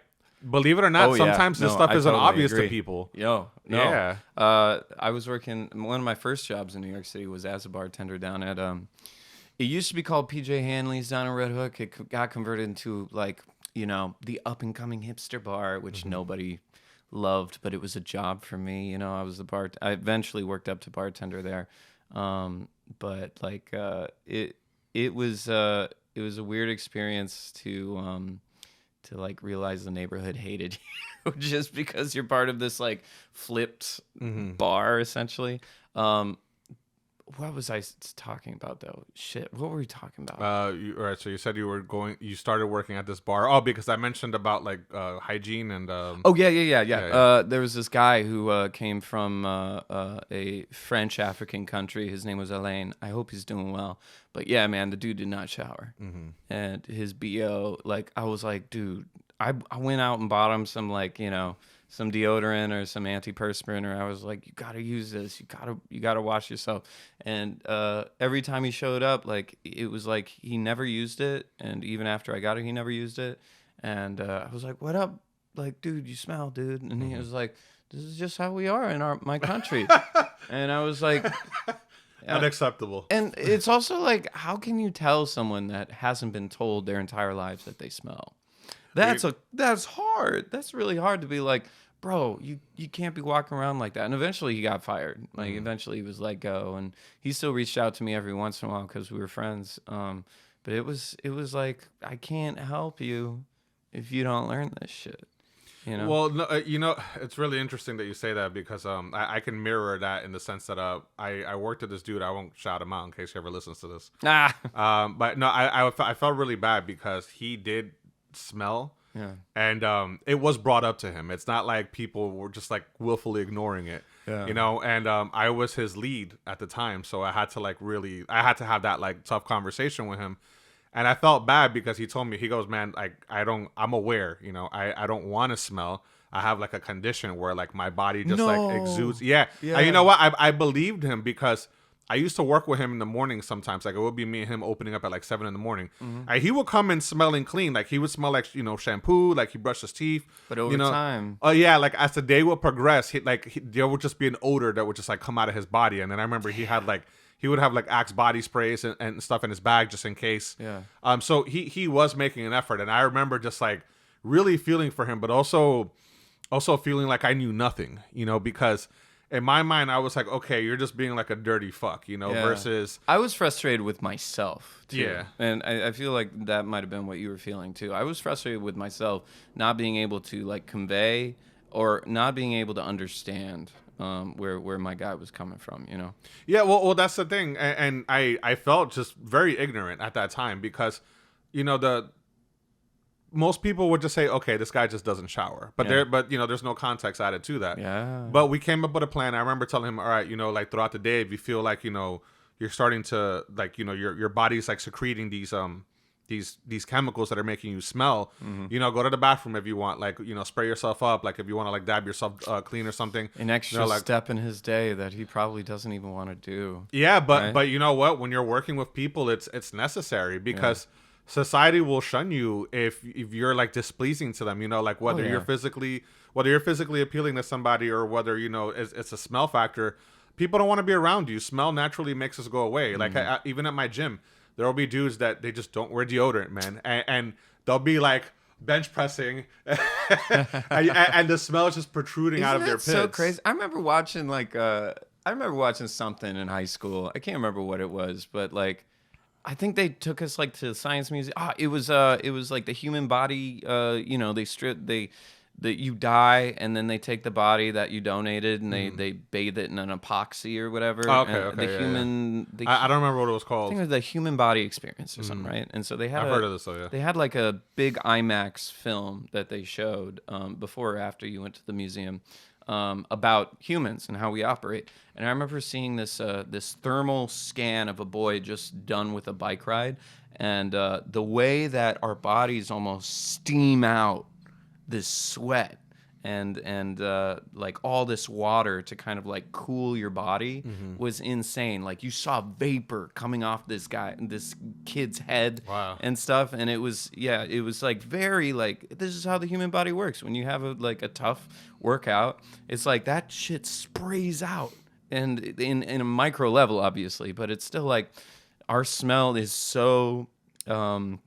[SPEAKER 2] believe it or not,
[SPEAKER 1] Oh, yeah.
[SPEAKER 2] sometimes this
[SPEAKER 1] No,
[SPEAKER 2] stuff
[SPEAKER 1] I
[SPEAKER 2] isn't
[SPEAKER 1] totally
[SPEAKER 2] obvious
[SPEAKER 1] agree.
[SPEAKER 2] to people.
[SPEAKER 1] Yo, no.
[SPEAKER 2] Yeah.
[SPEAKER 1] I was working. One of my first jobs in New York City was as a bartender down at it used to be called PJ Hanley's down in Red Hook. It got converted into like the up and coming hipster bar, which nobody loved, but it was a job for me. I was the bar. I eventually worked up to bartender there, but like it was a weird experience to like realize the neighborhood hated you just because you're part of this like flipped bar essentially. What was I talking about though? Shit, what were we talking about?
[SPEAKER 2] All right. So you said you started working at this bar. Oh, because I mentioned about like hygiene and.
[SPEAKER 1] Oh yeah.
[SPEAKER 2] yeah.
[SPEAKER 1] There was this guy who came from a French African country. His name was Alain. I hope he's doing well. But yeah, man, the dude did not shower, and his BO. Like I was like, dude, I went out and bought him some like some deodorant or some antiperspirant, or I was like, you gotta use this. You gotta wash yourself. And every time he showed up, like it was like he never used it, and even after I got it, he never used it. And I was like, what up? Like, dude, you smell, dude. And he was like, this is just how we are in my country. And I was like,
[SPEAKER 2] Unacceptable.
[SPEAKER 1] and it's also like, how can you tell someone that hasn't been told their entire lives that they smell? That's hard. That's really hard to be like, bro, you can't be walking around like that. And eventually he got fired. Like eventually he was let go, and he still reached out to me every once in a while because we were friends. But it was like, I can't help you if you don't learn this shit.
[SPEAKER 2] Well, no, it's really interesting that you say that, because I can mirror that in the sense that I worked with this dude. I won't shout him out in case he ever listens to this. But no, I felt really bad because he did smell.
[SPEAKER 1] Yeah.
[SPEAKER 2] And it was brought up to him. It's not like people were just like willfully ignoring it.
[SPEAKER 1] Yeah.
[SPEAKER 2] And I was his lead at the time, so I had to have that like tough conversation with him. And I felt bad because he told me, he goes, man, like I'm aware, I don't want to smell. I have like a condition where like my body just like exudes. Yeah.
[SPEAKER 1] Yeah.
[SPEAKER 2] And you know what? I believed him because I used to work with him in the morning sometimes. Like it would be me and him opening up at like 7 a.m. He would come in smelling clean. Like he would smell like, shampoo, like he brushed his teeth.
[SPEAKER 1] But over time.
[SPEAKER 2] Oh yeah, like as the day would progress, there would just be an odor that would just like come out of his body. And then I remember he would have like Axe body sprays and stuff in his bag just in case.
[SPEAKER 1] Yeah.
[SPEAKER 2] So he was making an effort. And I remember just like really feeling for him, but also feeling like I knew nothing, because in my mind, I was like, okay, you're just being like a dirty fuck, versus...
[SPEAKER 1] I was frustrated with myself, too.
[SPEAKER 2] Yeah.
[SPEAKER 1] And I feel like that might have been what you were feeling, too. I was frustrated with myself not being able to, like, convey or not being able to understand where my guy was coming from,
[SPEAKER 2] Yeah, well, that's the thing. And I felt just very ignorant at that time because, most people would just say, okay, this guy just doesn't shower. But there's no context added to that.
[SPEAKER 1] Yeah.
[SPEAKER 2] But we came up with a plan. I remember telling him, all right, like throughout the day, if you feel like, you're starting to like, your body's like secreting these chemicals that are making you smell, go to the bathroom if you want, like, spray yourself up. Like if you want to like dab yourself clean or something.
[SPEAKER 1] An extra step in his day that he probably doesn't even want to do.
[SPEAKER 2] Yeah. But you know what, when you're working with people, it's necessary because society will shun you if you're like displeasing to them, like whether you're physically appealing to somebody or whether, it's a smell factor. People don't want to be around you. Smell naturally makes us go away. Like even at my gym, there will be dudes that they just don't wear deodorant, man. And they'll be like bench pressing and the smell is just protruding out of their pits.
[SPEAKER 1] So crazy. I remember watching something in high school. I can't remember what it was, but like, I think they took us like to the science museum. It was like the human body. You die and then they take the body that you donated and they bathe it in an epoxy or whatever.
[SPEAKER 2] Oh, okay, I don't remember what it was called.
[SPEAKER 1] I think it was the human body experience or something, right? And so they had
[SPEAKER 2] I've heard of this though. Yeah.
[SPEAKER 1] They had like a big IMAX film that they showed before or after you went to the museum. About humans and how we operate. And I remember seeing this thermal scan of a boy just done with a bike ride, and the way that our bodies almost steam out this sweat and like all this water to kind of like cool your body was insane. Like you saw vapor coming off this kid's head and stuff, and it was like very like this is how the human body works. When you have a tough workout, it's like that shit sprays out, and in a micro level obviously, but it's still like our smell is so strong.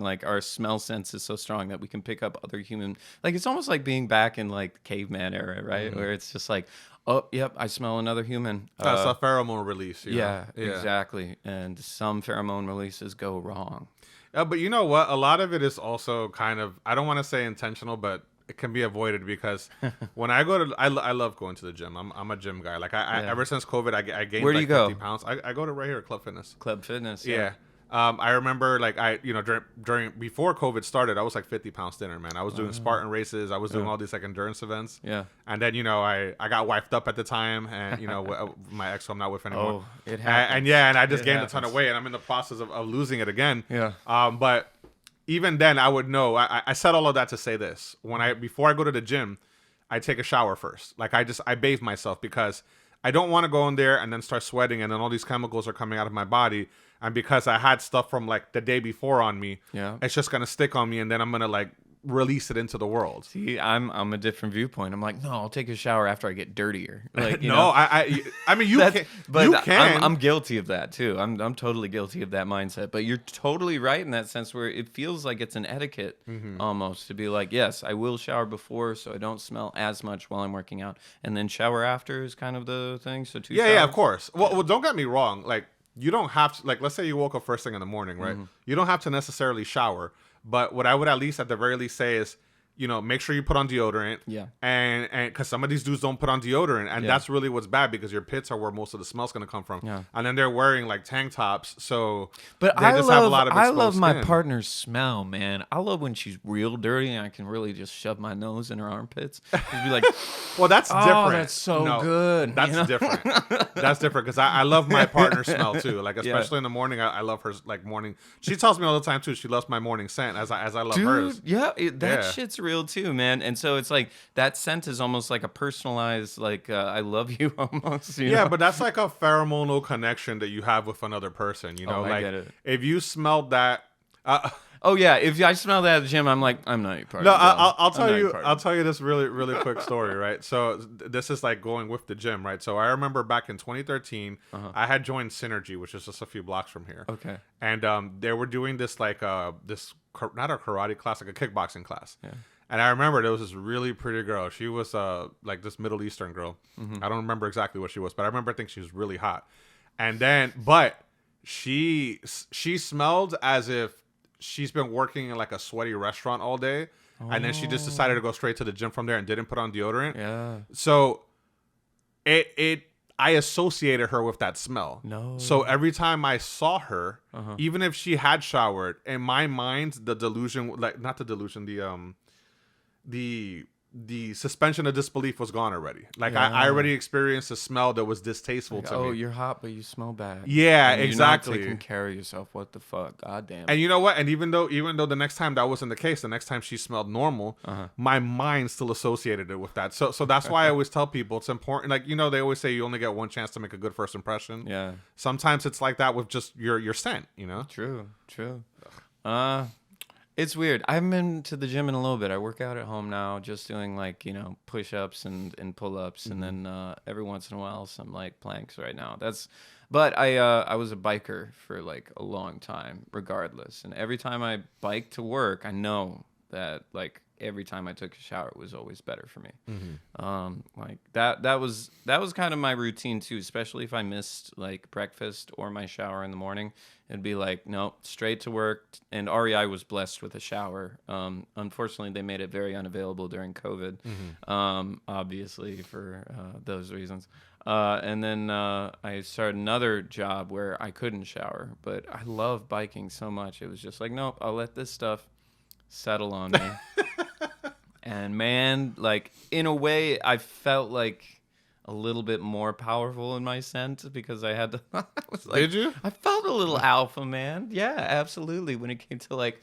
[SPEAKER 1] Like our smell sense is so strong that we can pick up other human, like it's almost like being back in like caveman era, right? Where it's just like, oh yep, I smell another human.
[SPEAKER 2] That's a pheromone release.
[SPEAKER 1] Yeah, exactly. And some pheromone releases go wrong.
[SPEAKER 2] But you know what, a lot of it is also kind of, I don't want to say intentional, but it can be avoided because when I go to, I love going to the gym. I'm a gym guy. Like I ever since COVID, I gained
[SPEAKER 1] Where do
[SPEAKER 2] like
[SPEAKER 1] you
[SPEAKER 2] 50 pounds. I go to right here, Club Fitness.
[SPEAKER 1] Club Fitness.
[SPEAKER 2] Yeah. I remember like during before COVID started, I was like 50 pounds thinner, man. I was doing Spartan races. I was doing all these like endurance events. Yeah. And then, I got wifed up at the time and, my ex who I'm not with anymore.
[SPEAKER 1] Oh, it happened.
[SPEAKER 2] And I just gained a ton of weight and I'm in the process of losing it again.
[SPEAKER 1] Yeah.
[SPEAKER 2] But even then I would know, I said all of that to say this. Before I go to the gym, I take a shower first. Like I bathe myself because I don't want to go in there and then start sweating and then all these chemicals are coming out of my body. And because I had stuff from like the day before on me, it's just gonna stick on me, and then I'm gonna like release it into the world.
[SPEAKER 1] See, I'm a different viewpoint. I'm like, no, I'll take a shower after I get dirtier. Like,
[SPEAKER 2] I mean, you can. But you can.
[SPEAKER 1] I'm guilty of that too. I'm totally guilty of that mindset. But you're totally right in that sense, where it feels like it's an etiquette almost to be like, yes, I will shower before so I don't smell as much while I'm working out, and then shower after is kind of the thing. So two.
[SPEAKER 2] Yeah, of course. Well, don't get me wrong. Like, you don't have to, like, let's say you woke up first thing in the morning, right? You don't have to necessarily shower. But what I would at the very least say is, make sure you put on deodorant. Yeah. And because some of these dudes don't put on deodorant. And that's really what's bad because your pits are where most of the smell's going to come from. Yeah. And then they're wearing like tank tops. So
[SPEAKER 3] but I love my partner's smell, man. I love when she's real dirty and I can really just shove my nose in her armpits. Just be like,
[SPEAKER 2] well, that's different.
[SPEAKER 3] That's so good.
[SPEAKER 2] That's different. That's different because I love my partner's smell too. Like, especially in the morning, I love her like morning. She tells me all the time too. She loves my morning scent as I love hers.
[SPEAKER 1] Yeah, that shit's real too, man. And so it's like that scent is almost like a personalized, like I love you almost. You
[SPEAKER 2] Yeah,
[SPEAKER 1] know?
[SPEAKER 2] but that's like a pheromonal connection that you have with another person. You know,
[SPEAKER 1] I
[SPEAKER 2] like
[SPEAKER 1] get it.
[SPEAKER 2] if you smelled that.
[SPEAKER 1] Oh yeah, if I smell that at the gym, I'm like, I'm not your partner.
[SPEAKER 2] No,
[SPEAKER 1] bro.
[SPEAKER 2] I'll
[SPEAKER 1] I'm
[SPEAKER 2] tell
[SPEAKER 1] not your
[SPEAKER 2] you.
[SPEAKER 1] partner.
[SPEAKER 2] I'll tell you this really quick story, right? So this is like going with the gym, right? So I remember back in 2013, I had joined Synergy, which is just a few blocks from here.
[SPEAKER 1] Okay.
[SPEAKER 2] And they were doing this like not a karate class, like a kickboxing class.
[SPEAKER 1] Yeah.
[SPEAKER 2] And I remember there was this really pretty girl. She was like this Middle Eastern girl. I don't remember exactly what she was, but I remember I think she was really hot. And then, but she smelled as if she's been working in like a sweaty restaurant all day, and then she just decided to go straight to the gym from there and didn't put on deodorant.
[SPEAKER 1] Yeah.
[SPEAKER 2] So I associated her with that smell.
[SPEAKER 1] No.
[SPEAKER 2] So every time I saw her, even if she had showered, in my mind, the delusion, like not the delusion, the suspension of disbelief was gone already. Like I already experienced a smell that was distasteful
[SPEAKER 1] Like,
[SPEAKER 2] to me.
[SPEAKER 1] oh, you're hot, but you smell bad.
[SPEAKER 2] Yeah,
[SPEAKER 1] and
[SPEAKER 2] exactly.
[SPEAKER 1] You're not taking care of yourself. What the fuck? God damn.
[SPEAKER 2] And you know what? And even though the next time that wasn't the case, the next time she smelled normal, my mind still associated it with that. So that's why I always tell people it's important. Like, you know, they always say you only get one chance to make a good first impression.
[SPEAKER 1] Yeah.
[SPEAKER 2] Sometimes it's like that with just your scent, you know?
[SPEAKER 1] True. It's weird. I haven't been to the gym in a little bit. I work out at home now, just doing like, you know, push-ups and pull-ups, and then every once in a while some like planks right now. But I was a biker for like a long time, regardless. And every time I bike to work, I know that like every time I took a shower, it was always better for me. Like that was kind of my routine too, especially if I missed like breakfast or my shower in the morning. It'd be like, nope, straight to work. And REI was blessed with a shower. Unfortunately, they made it very unavailable during COVID, obviously for those reasons. And then I started another job where I couldn't shower, but I love biking so much. It was just like, nope, I'll let this stuff settle on me. And man, like in a way, I felt like a little bit more powerful in my scent because I had to. I was like,
[SPEAKER 2] Did you?
[SPEAKER 1] I felt a little alpha, man. Yeah, absolutely. When it came to like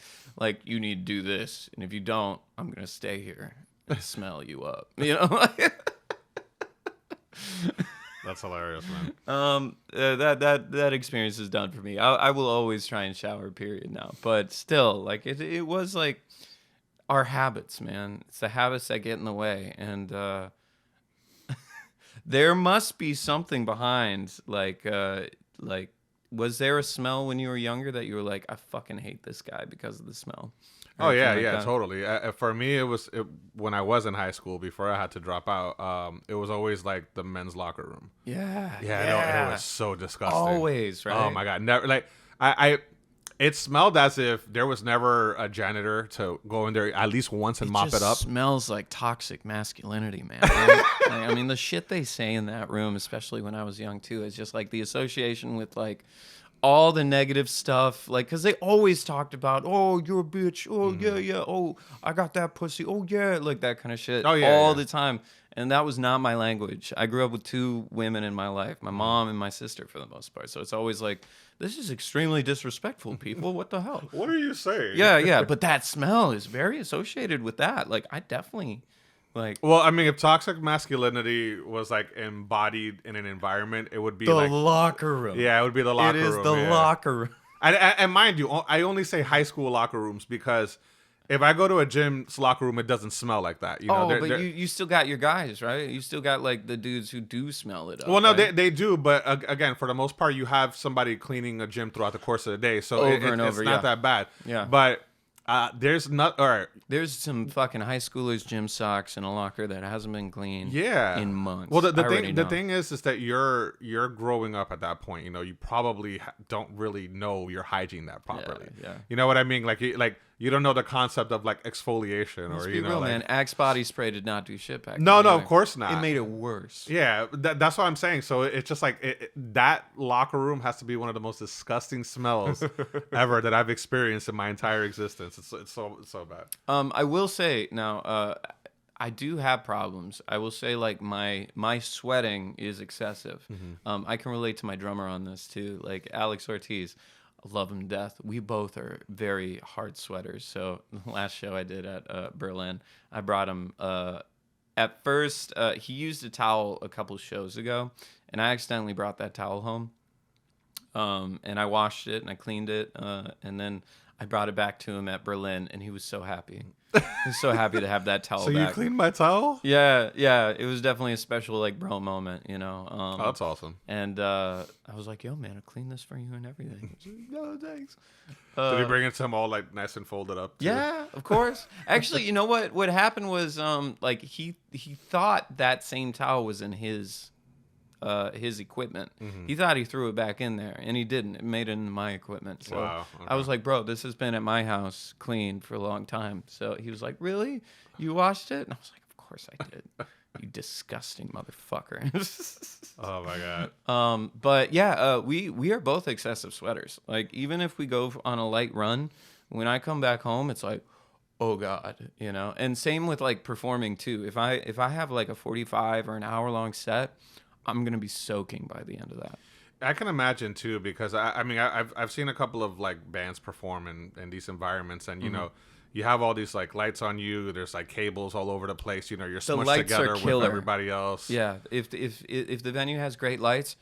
[SPEAKER 1] you need to do this, and if you don't, I'm gonna stay here and smell you up. You know.
[SPEAKER 2] That's hilarious, man.
[SPEAKER 1] That experience is done for me. I will always try and shower, period, now. But still, like it was like our habits, man. It's the habits that get in the way, and there must be something behind. Like, was there a smell when you were younger that you were like, I fucking hate this guy because of the smell?
[SPEAKER 2] Oh yeah,
[SPEAKER 1] like
[SPEAKER 2] yeah,
[SPEAKER 1] that?
[SPEAKER 2] totally. For me, when I was in high school before I had to drop out. It was always like the men's locker room.
[SPEAKER 1] Yeah,
[SPEAKER 2] Yeah, no, it was so disgusting.
[SPEAKER 1] always, right?
[SPEAKER 2] Oh my god, never like it smelled as if there was never a janitor to go in there at least once and mop it up.
[SPEAKER 1] Smells like toxic masculinity, man. Right? Like, I mean, the shit they say in that room, especially when I was young too, is just like the association with like all the negative stuff, like, because they always talked about, oh, you're a bitch, oh yeah, oh, I got that pussy, oh yeah, like that kind of shit, all the time. And that was not my language. I grew up with two women in my life, my mom and my sister for the most part. So it's always like, this is extremely disrespectful, people. What the hell?
[SPEAKER 2] What are you saying?
[SPEAKER 1] Yeah. But that smell is very associated with that. Like, I definitely, like.
[SPEAKER 2] Well, I mean, if toxic masculinity was like embodied in an environment, it would be
[SPEAKER 1] The
[SPEAKER 2] like
[SPEAKER 1] locker room.
[SPEAKER 2] Yeah, it would be the locker room.
[SPEAKER 1] It is the locker room.
[SPEAKER 2] And mind you, I only say high school locker rooms because if I go to a gym's locker room, it doesn't smell like that. You know,
[SPEAKER 1] but you still got your guys, right? You still got like the dudes who do smell it up.
[SPEAKER 2] Well, no,
[SPEAKER 1] right?
[SPEAKER 2] they do, but again, for the most part, you have somebody cleaning a gym throughout the course of the day, so
[SPEAKER 1] Over
[SPEAKER 2] it's
[SPEAKER 1] and over,
[SPEAKER 2] not that bad.
[SPEAKER 1] Yeah.
[SPEAKER 2] But there's not. All right.
[SPEAKER 1] There's some fucking high schoolers' gym socks in a locker that hasn't been cleaned.
[SPEAKER 2] Yeah.
[SPEAKER 1] In months.
[SPEAKER 2] Well, the
[SPEAKER 1] know.
[SPEAKER 2] thing is that you're growing up at that point. You know, you probably don't really know your hygiene that properly.
[SPEAKER 1] Yeah.
[SPEAKER 2] You know what I mean? Like you don't know the concept of like exfoliation
[SPEAKER 1] Let's
[SPEAKER 2] or
[SPEAKER 1] be
[SPEAKER 2] you know,
[SPEAKER 1] real,
[SPEAKER 2] like,
[SPEAKER 1] man. Axe body spray did not do shit back then.
[SPEAKER 2] No,
[SPEAKER 1] either.
[SPEAKER 2] of course not.
[SPEAKER 1] It made it worse.
[SPEAKER 2] Yeah, that's what I'm saying. So it's just like that locker room has to be one of the most disgusting smells ever that I've experienced in my entire existence. It's so bad.
[SPEAKER 1] I will say now, I do have problems. I will say like my sweating is excessive. I can relate to my drummer on this too, like Alex Ortiz. I love them to death. We both are very hard sweaters. So the last show I did at Berlin, I brought him. At first, he used a towel a couple shows ago, and I accidentally brought that towel home. And I washed it and I cleaned it, and then I brought it back to him at Berlin, and he was so happy. He was so happy to have that towel
[SPEAKER 2] So
[SPEAKER 1] back.
[SPEAKER 2] you cleaned my towel?
[SPEAKER 1] Yeah, yeah. It was definitely a special like bro moment, you know.
[SPEAKER 2] Oh, that's awesome.
[SPEAKER 1] And I was like, "Yo, man, I cleaned this for you and everything." He was like, "No, thanks."
[SPEAKER 2] Did you bring it to him all like nice and folded up? Too?
[SPEAKER 1] Yeah, of course. Actually, you know what? What happened was, like he thought that same towel was in his equipment. He thought he threw it back in there, and he didn't. It made it in my equipment. So
[SPEAKER 2] Wow, okay.
[SPEAKER 1] I was like, "Bro, this has been at my house clean for a long time." So he was like, "Really? You washed it?" And I was like, "Of course I did." You disgusting motherfucker.
[SPEAKER 2] Oh my god.
[SPEAKER 1] But yeah, we are both excessive sweaters. Like even if we go on a light run, when I come back home, it's like, oh god, you know. And same with like performing too. If I have like a 45 or an hour long set, I'm gonna be soaking by the end of that.
[SPEAKER 2] I can imagine too, because I mean I've seen a couple of like bands perform in these environments, and you know, you have all these like lights on you. There's like cables all over the place. You know, you're smushed
[SPEAKER 1] lights
[SPEAKER 2] together
[SPEAKER 1] are
[SPEAKER 2] with
[SPEAKER 1] killer.
[SPEAKER 2] everybody else.
[SPEAKER 1] Yeah, if the venue has great lights,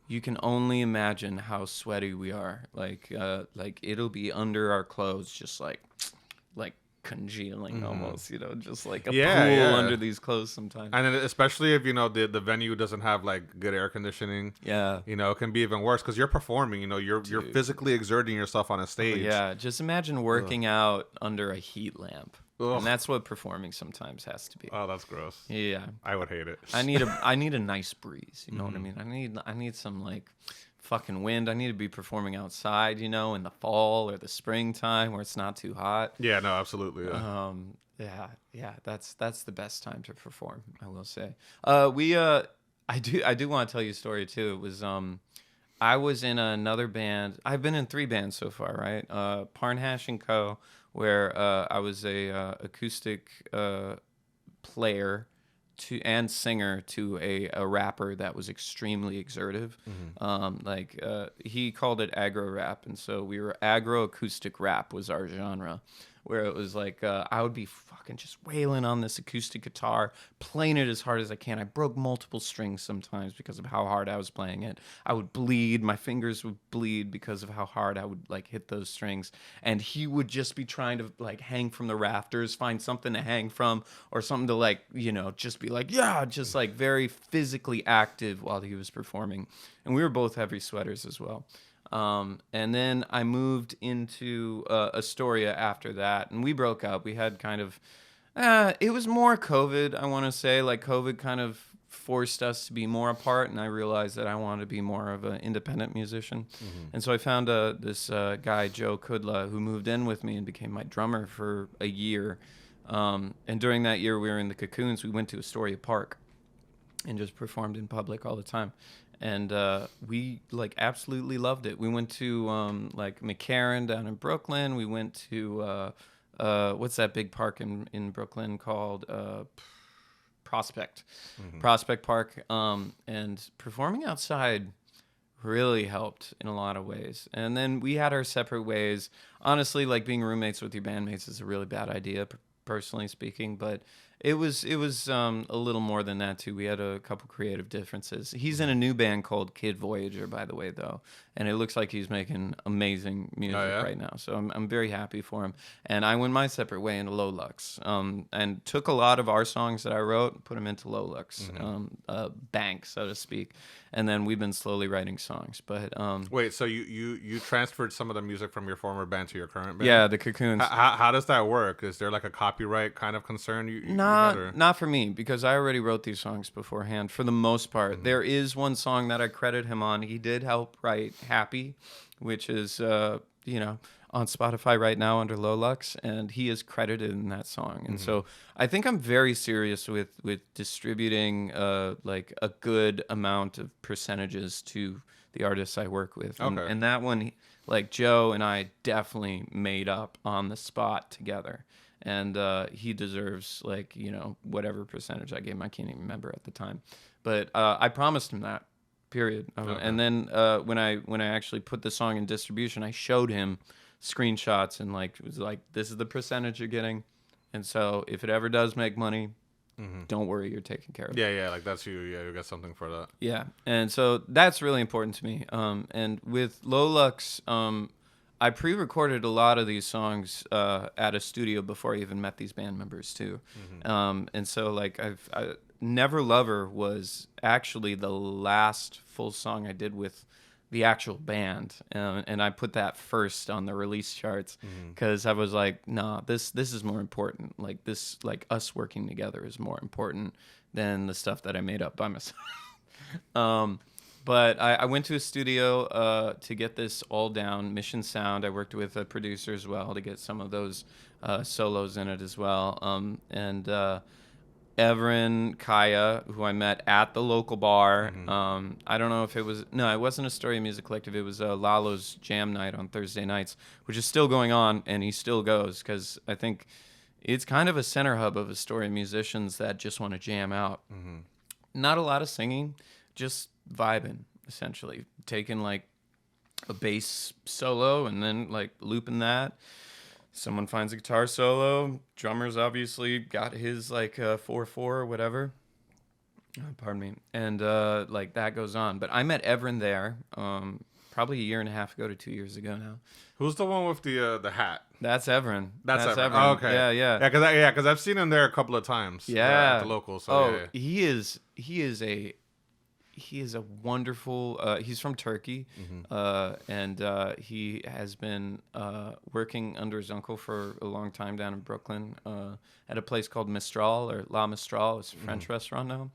[SPEAKER 1] you can only imagine how sweaty we are. Like it'll be under our clothes, just like congealing almost, you know, just like a pool under these clothes sometimes.
[SPEAKER 2] And then especially if, you know, the venue doesn't have like good air conditioning.
[SPEAKER 1] Yeah.
[SPEAKER 2] You know, it can be even worse because you're performing, you know, you're physically exerting yourself on a stage.
[SPEAKER 1] Yeah, just imagine working out under a heat lamp.
[SPEAKER 2] Ugh.
[SPEAKER 1] And that's what performing sometimes has to be.
[SPEAKER 2] Oh, that's gross.
[SPEAKER 1] Yeah.
[SPEAKER 2] I would hate it.
[SPEAKER 1] I need a nice breeze, you know what I mean? I need some like fucking wind. I need to be performing outside, you know, in the fall or the springtime where it's not too hot.
[SPEAKER 2] Yeah, no, absolutely. Yeah.
[SPEAKER 1] Yeah, that's the best time to perform, I will say. I do want to tell you a story too. It was I was in another band. I've been in 3 bands so far, right? Parnhash and Co., where I was a acoustic player and singer to a rapper that was extremely exertive. He called it aggro rap, and so we were aggro acoustic rap was our genre, where it was like I would be fucking just wailing on this acoustic guitar, playing it as hard as I can. I broke multiple strings sometimes because of how hard I was playing it. I would bleed, my fingers would bleed because of how hard I would like hit those strings, and he would just be trying to like hang from the rafters, find something to hang from or something to like, you know, just be like, yeah, just like very physically active while he was performing. And we were both heavy sweaters as well. And then I moved into Astoria after that, and we broke up. We had kind of, it was more COVID, I want to say. Like COVID kind of forced us to be more apart, and I realized that I wanted to be more of an independent musician. And so I found this guy, Joe Kudla, who moved in with me and became my drummer for a year. And during that year, we were in the Cocoons. We went to Astoria Park and just performed in public all the time. And we like absolutely loved it. We went to like McCarran down in Brooklyn. We went to what's that big park in Brooklyn called Prospect Park. And performing outside really helped in a lot of ways. And then we had our separate ways. Honestly, like being roommates with your bandmates is a really bad idea, personally speaking, but it was a little more than that too. We had a couple creative differences. He's in a new band called Kid Voyager, by the way, though, and it looks like he's making amazing music right now. So I'm very happy for him. And I went my separate way into Lulox, and took a lot of our songs that I wrote and put them into Lulox, bank, so to speak. And then we've been slowly writing songs. But
[SPEAKER 2] wait, so you transferred some of the music from your former band to your current band?
[SPEAKER 1] Yeah, the Cocoons.
[SPEAKER 2] How does that work? Is there like a copyright kind of concern?
[SPEAKER 1] Not for me, because I already wrote these songs beforehand for the most part. There is one song that I credit him on. He did help write Happy, which is on Spotify right now under Lulox, and he is credited in that song. And so I think I'm very serious with distributing like a good amount of percentages to the artists I work with. And that one, like Joe and I definitely made up on the spot together. And he deserves, like, you know, whatever percentage I gave him. I can't even remember at the time. But I promised him that period. And then when I actually put the song in distribution, I showed him screenshots and like it was like, this is the percentage you're getting, and so if it ever does make money, don't worry, you're taken care of.
[SPEAKER 2] Yeah, like that's you. Yeah, you got something for that.
[SPEAKER 1] Yeah, and so that's really important to me. And with Lulox, I pre-recorded a lot of these songs at a studio before I even met these band members too. And so like Never Lover was actually the last full song I did with the actual band, and I put that first on the release charts because I was like, nah, this is more important. Like this, like us working together is more important than the stuff that I made up by myself. But I went to a studio to get this all down. Mission Sound. I worked with a producer as well to get some of those solos in it as well. And Everin Kaya, who I met at the local bar. I don't know if it wasn't Astoria Music Collective. It was Lalo's Jam Night on Thursday nights, which is still going on, and he still goes because I think it's kind of a center hub of Astoria musicians that just want to jam out. Not a lot of singing, just vibing, essentially. Taking like a bass solo and then like looping that. Someone finds a guitar solo. Drummer's obviously got his like 4/4 or whatever. Pardon me. And like that goes on. But I met Everin there probably a year and a half ago to 2 years ago now.
[SPEAKER 2] Who's the one with the hat?
[SPEAKER 1] That's Everin.
[SPEAKER 2] That's Everin.
[SPEAKER 1] Everin.
[SPEAKER 2] Oh, okay.
[SPEAKER 1] Yeah.
[SPEAKER 2] Yeah, because I've seen him there a couple of times.
[SPEAKER 1] Yeah.
[SPEAKER 2] At the local. So yeah.
[SPEAKER 1] He is a wonderful. He's from Turkey, and he has been working under his uncle for a long time down in Brooklyn at a place called Mistral or La Mistral. It's a French restaurant now.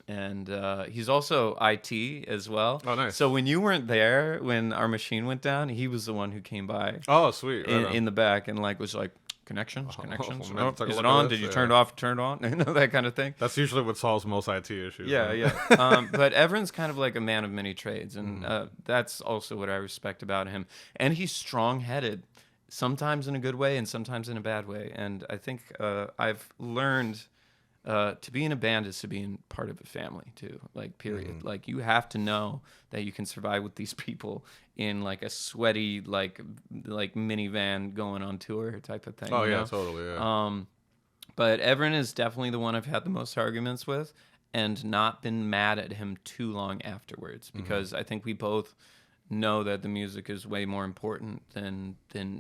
[SPEAKER 1] And he's also IT as well.
[SPEAKER 2] Oh, nice.
[SPEAKER 1] So when you weren't there, when our machine went down, he was the one who came by.
[SPEAKER 2] Oh, sweet. Right
[SPEAKER 1] in the back and like was like, Connections.
[SPEAKER 2] man,
[SPEAKER 1] Is it on? Did you turn it off? Turn it on? That kind of thing.
[SPEAKER 2] That's usually what solves most IT issues.
[SPEAKER 1] Yeah. But Everin's kind of like a man of many trades, and that's also what I respect about him. And he's strong-headed, sometimes in a good way and sometimes in a bad way. And I think I've learned to be in a band is to be in part of a family too. Like period. Like you have to know that you can survive with these people in like a sweaty like minivan going on tour type of thing.
[SPEAKER 2] Oh yeah, totally. Yeah.
[SPEAKER 1] But Everin is definitely the one I've had the most arguments with, and not been mad at him too long afterwards because I think we both know that the music is way more important than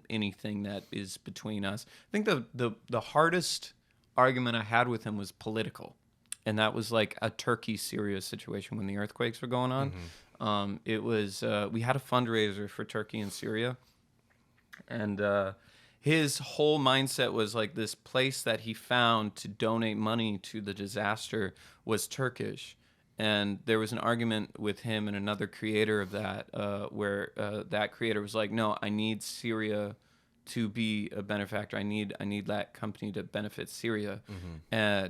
[SPEAKER 1] anything that is between us. I think the hardest argument I had with him was political, and that was like a Turkey-Syria situation when the earthquakes were going on. It was we had a fundraiser for Turkey and Syria, and his whole mindset was like this place that he found to donate money to the disaster was Turkish. And there was an argument with him and another creator of that where that creator was like, no, I need Syria to be a benefactor. I need that company to benefit Syria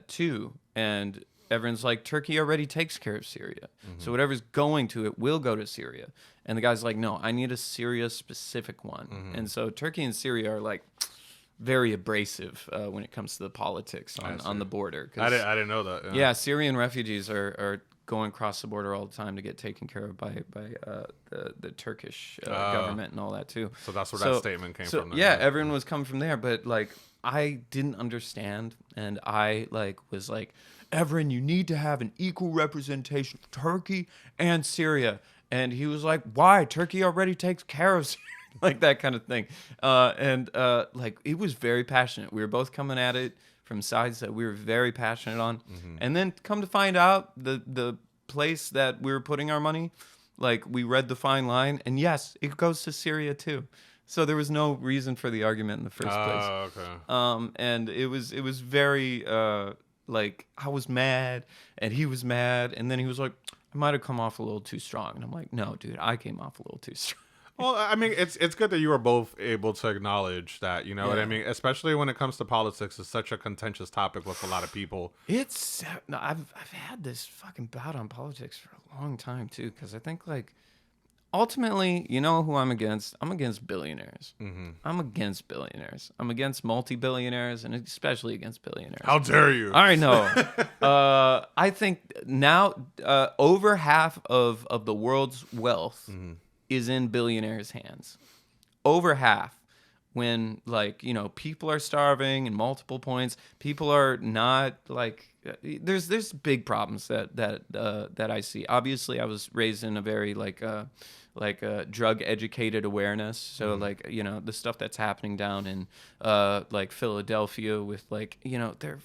[SPEAKER 1] too. And everyone's like, Turkey already takes care of Syria. So whatever's going to it will go to Syria. And the guy's like, no, I need a Syria-specific one. And so Turkey and Syria are like very abrasive when it comes to the politics on the border.
[SPEAKER 2] I didn't know that.
[SPEAKER 1] Yeah, Syrian refugees are going across the border all the time to get taken care of by the Turkish government and all that too.
[SPEAKER 2] So that's where that statement came from. Then.
[SPEAKER 1] Yeah, everyone was coming from there, but like I didn't understand, and I like was like, Everin, you need to have an equal representation of Turkey and Syria. And he was like, why? Turkey already takes care of Syria. Like that kind of thing. Like it was very passionate. We were both coming at it from sides that we were very passionate on. And then come to find out the place that we were putting our money, like we read the fine line, and yes, it goes to Syria too. So there was no reason for the argument in the first place.
[SPEAKER 2] Oh, okay.
[SPEAKER 1] And it was very like I was mad and he was mad, and then he was like, I might have come off a little too strong. And I'm like, no, dude, I came off a little too strong.
[SPEAKER 2] Well, I mean, it's good that you were both able to acknowledge that, you know what I mean? Especially when it comes to politics, it's such a contentious topic with a lot of people.
[SPEAKER 1] I've had this fucking bout on politics for a long time too, because I think like ultimately, you know who I'm against? I'm against billionaires. I'm against billionaires. I'm against multi-billionaires, and especially against billionaires.
[SPEAKER 2] How dare you?
[SPEAKER 1] I know. I think now over half of the world's wealth is in billionaires' hands. Over half. When, like, you know, people are starving in multiple points, people are not, like, there's big problems that I see. Obviously, I was raised in a very drug educated awareness. So like, you know, the stuff that's happening down in like Philadelphia with, like, you know, they're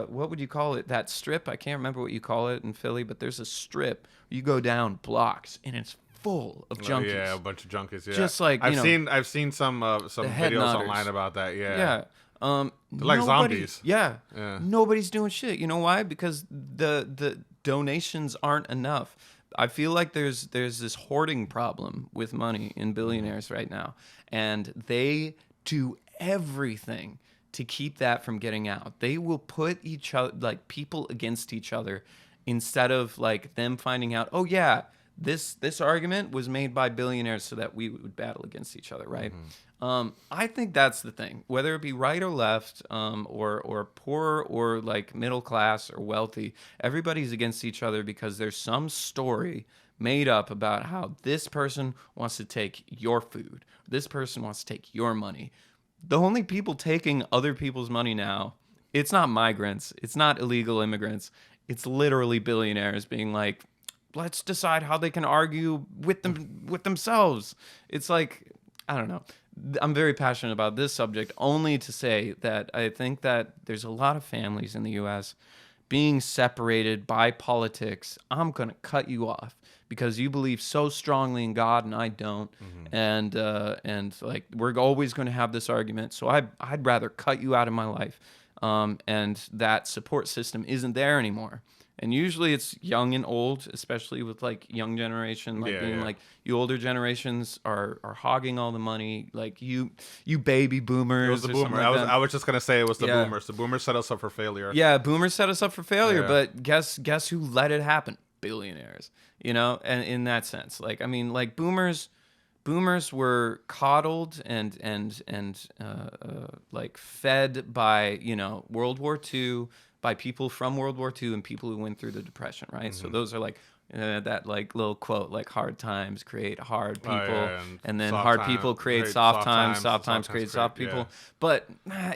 [SPEAKER 1] what would you call it? That strip? I can't remember what you call it in Philly, but there's a strip. You go down blocks and it's full of junkies.
[SPEAKER 2] Yeah, a bunch of junkies. Yeah,
[SPEAKER 1] just like
[SPEAKER 2] I've seen some videos online about that. Yeah. They're like zombies.
[SPEAKER 1] Yeah. Nobody's doing shit. You know why? Because the donations aren't enough. I feel like there's this hoarding problem with money in billionaires right now, and they do everything to keep that from getting out. They will put each other, like, people against each other, instead of like them finding out, oh yeah, this argument was made by billionaires so that we would battle against each other, right? I think that's the thing. Whether it be right or left, or poor or like middle class or wealthy, everybody's against each other because there's some story made up about how this person wants to take your food, this person wants to take your money. The only people taking other people's money now, it's not migrants, it's not illegal immigrants, it's literally billionaires being like, let's decide how they can argue with themselves. It's like, I don't know. I'm very passionate about this subject only to say that I think that there's a lot of families in the U.S. being separated by politics. I'm going to cut you off because you believe so strongly in God and I don't. And like, we're always going to have this argument. So I'd rather cut you out of my life. And that support system isn't there anymore. And usually it's young and old, especially with like young generation, like like you older generations are hogging all the money. Like you baby boomers.
[SPEAKER 2] It was the boomer. I was just gonna say it was the boomers. The boomers set us up for failure.
[SPEAKER 1] Yeah, boomers set us up for failure. Yeah. But guess who let it happen? Billionaires. You know, and in that sense, like, I mean, like boomers were coddled and like fed by, you know, World War II, by people from World War II and people who went through the Depression, right? So those are like that like little quote, like hard times create hard people, and then hard people create soft times, soft times create soft people. Yeah. But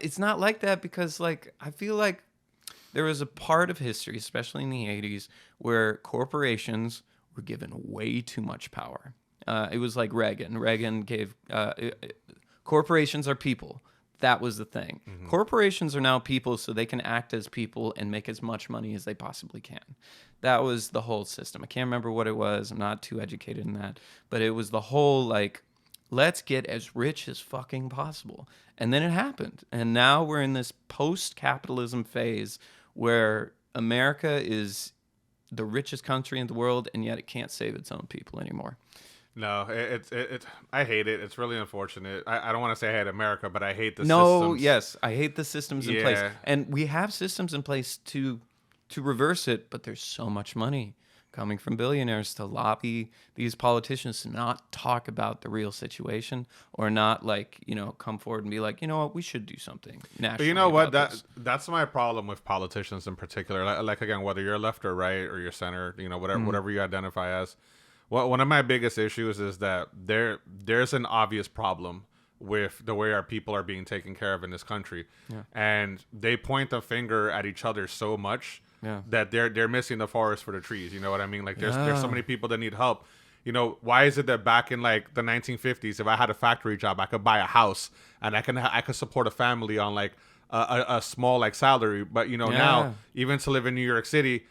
[SPEAKER 1] it's not like that, because like I feel like there was a part of history, especially in the 80s, where corporations were given way too much power. It was like Reagan. Reagan gave corporations are people. That was the thing. Corporations are now people, so they can act as people and make as much money as they possibly can. That was the whole system. I can't remember what it was. I'm not too educated in that. But it was the whole, like, let's get as rich as fucking possible. And then it happened. And now we're in this post-capitalism phase where America is the richest country in the world, and yet it can't save its own people anymore.
[SPEAKER 2] No, it's I hate it. It's really unfortunate. I don't want to say I hate America, but I hate the systems.
[SPEAKER 1] No, yes, I hate the systems in place. And we have systems in place to reverse it, but there's so much money coming from billionaires to lobby these politicians to not talk about the real situation, or not, like, you know, come forward and be like, you know what, we should do something nationally.
[SPEAKER 2] But you know what? That's my problem with politicians in particular. Like again, whether you're left or right or you're center, you know, whatever you identify as. Well, one of my biggest issues is that there's an obvious problem with the way our people are being taken care of in this country, and they point the finger at each other so much that they're missing the forest for the trees. You know what I mean? Like there's so many people that need help. You know, why is it that back in like the 1950s, if I had a factory job, I could buy a house and I could support a family on like a small like salary, but you know now, even to live in New York City,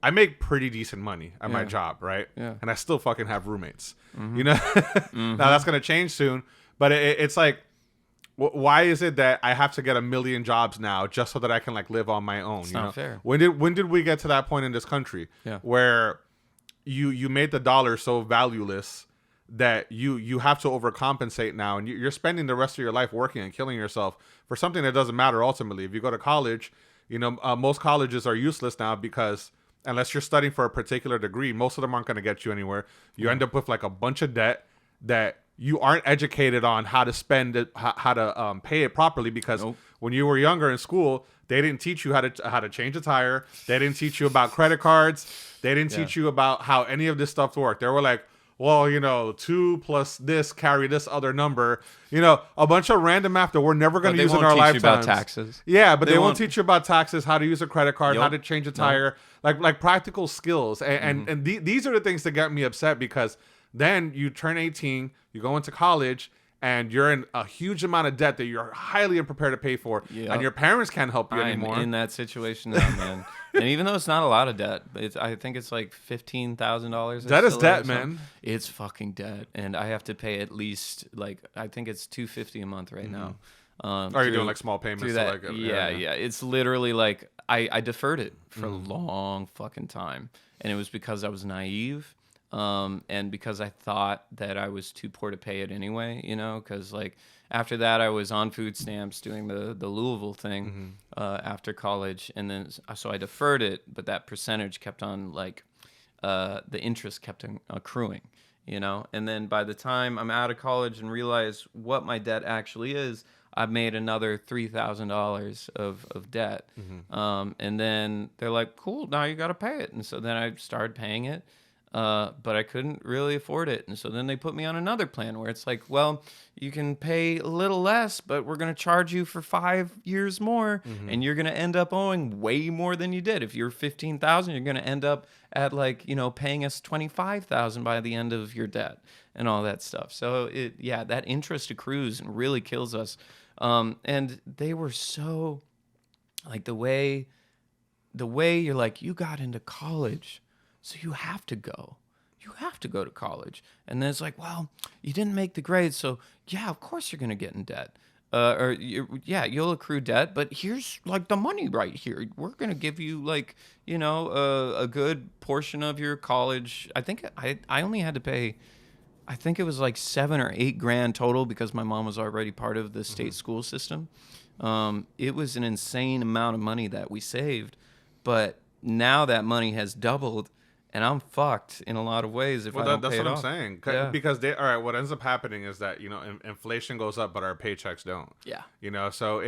[SPEAKER 2] I make pretty decent money at my job, right? Yeah. And I still fucking have roommates. You know? Now that's gonna change soon, but it's like, why is it that I have to get 1 million jobs now just so that I can like live on my own?
[SPEAKER 1] It's not fair.
[SPEAKER 2] When did we get to that point in this country where you made the dollar so valueless that you have to overcompensate now, and you're spending the rest of your life working and killing yourself for something that doesn't matter ultimately? If you go to college, you know, most colleges are useless now because unless you're studying for a particular degree, most of them aren't going to get you anywhere. You end up with like a bunch of debt that you aren't educated on how to spend it, how to pay it properly, because when you were younger in school, they didn't teach you how to change a tire. They didn't teach you about credit cards. They didn't teach you about how any of this stuff worked. They were like, well, 2 plus this carry this other number. A bunch of random math that we're never going to use in our lifetimes.
[SPEAKER 1] They won't teach you about taxes.
[SPEAKER 2] Yeah, but they won't teach you about taxes, how to use a credit card, how to change a tire, like practical skills. And these are the things that get me upset, because then you turn 18, you go into college, and you're in a huge amount of debt that you're highly unprepared to pay for, and your parents can't help you anymore.
[SPEAKER 1] I'm in that situation now, man. And even though it's not a lot of debt, I think it's like $15,000.
[SPEAKER 2] That is debt, man.
[SPEAKER 1] It's fucking debt, and I have to pay at least I think it's $250 a month right now.
[SPEAKER 2] Are you doing like small payments?
[SPEAKER 1] Yeah. It's literally like I deferred it for a long fucking time, and it was because I was naive. And because I thought that I was too poor to pay it anyway, because like after that I was on food stamps doing the Louisville thing after college, and then so I deferred it, but that percentage kept on the interest kept on accruing, and then by the time I'm out of college and realize what my debt actually is, I've made another $3,000 of debt, and then they're like, cool, now you got to pay it, and so then I started paying it. But I couldn't really afford it. And so then they put me on another plan where it's like, well, you can pay a little less, but we're going to charge you for 5 years more. And you're going to end up owing way more than you did. If you're 15,000, you're going to end up at paying us 25,000 by the end of your debt and all that stuff. So that interest accrues and really kills us. And they were so the way you're like, you got into college, so you have to go. You have to go to college. And then it's like, well, you didn't make the grades, so yeah, of course you're going to get in debt. You'll accrue debt, but here's the money right here. We're going to give you a good portion of your college. I think I only had to pay, I think it was $7 or $8 grand total, because my mom was already part of the state school system. It was an insane amount of money that we saved, but now that money has doubled. And I'm fucked in a lot of ways if I don't pay it off.
[SPEAKER 2] That's what I'm saying. Yeah. Because what ends up happening is that inflation goes up, but our paychecks don't.
[SPEAKER 1] Yeah.
[SPEAKER 2] So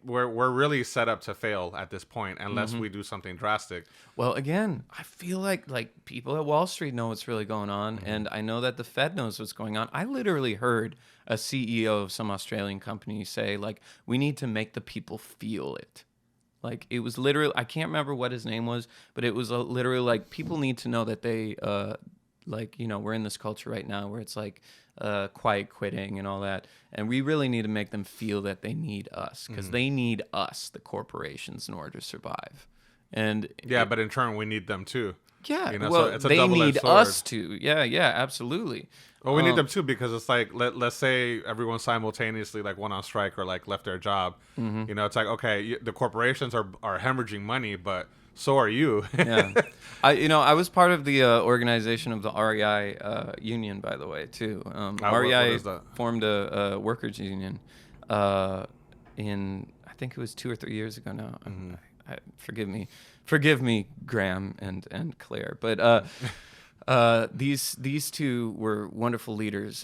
[SPEAKER 2] we're really set up to fail at this point unless we do something drastic.
[SPEAKER 1] Well, again, I feel like people at Wall Street know what's really going on, and I know that the Fed knows what's going on. I literally heard a CEO of some Australian company say we need to make the people feel it. It was literally, I can't remember what his name was, but it was literally people need to know that they, we're in this culture right now where it's quiet quitting and all that. And we really need to make them feel that they need us, because they need us, the corporations, in order to survive. And
[SPEAKER 2] but in turn, we need them too.
[SPEAKER 1] Yeah,
[SPEAKER 2] so it's a
[SPEAKER 1] they
[SPEAKER 2] double-edged
[SPEAKER 1] need
[SPEAKER 2] sword.
[SPEAKER 1] us too. Yeah, absolutely.
[SPEAKER 2] Well, we need them too, because it's let's say everyone simultaneously went on strike or left their job. It's okay, the corporations are hemorrhaging money, but so are you.
[SPEAKER 1] Yeah, I was part of the organization of the REI union, by the way, too. REI formed a workers union in, I think it was 2 or 3 years ago now. Forgive me, Graham and Claire, but these two were wonderful leaders.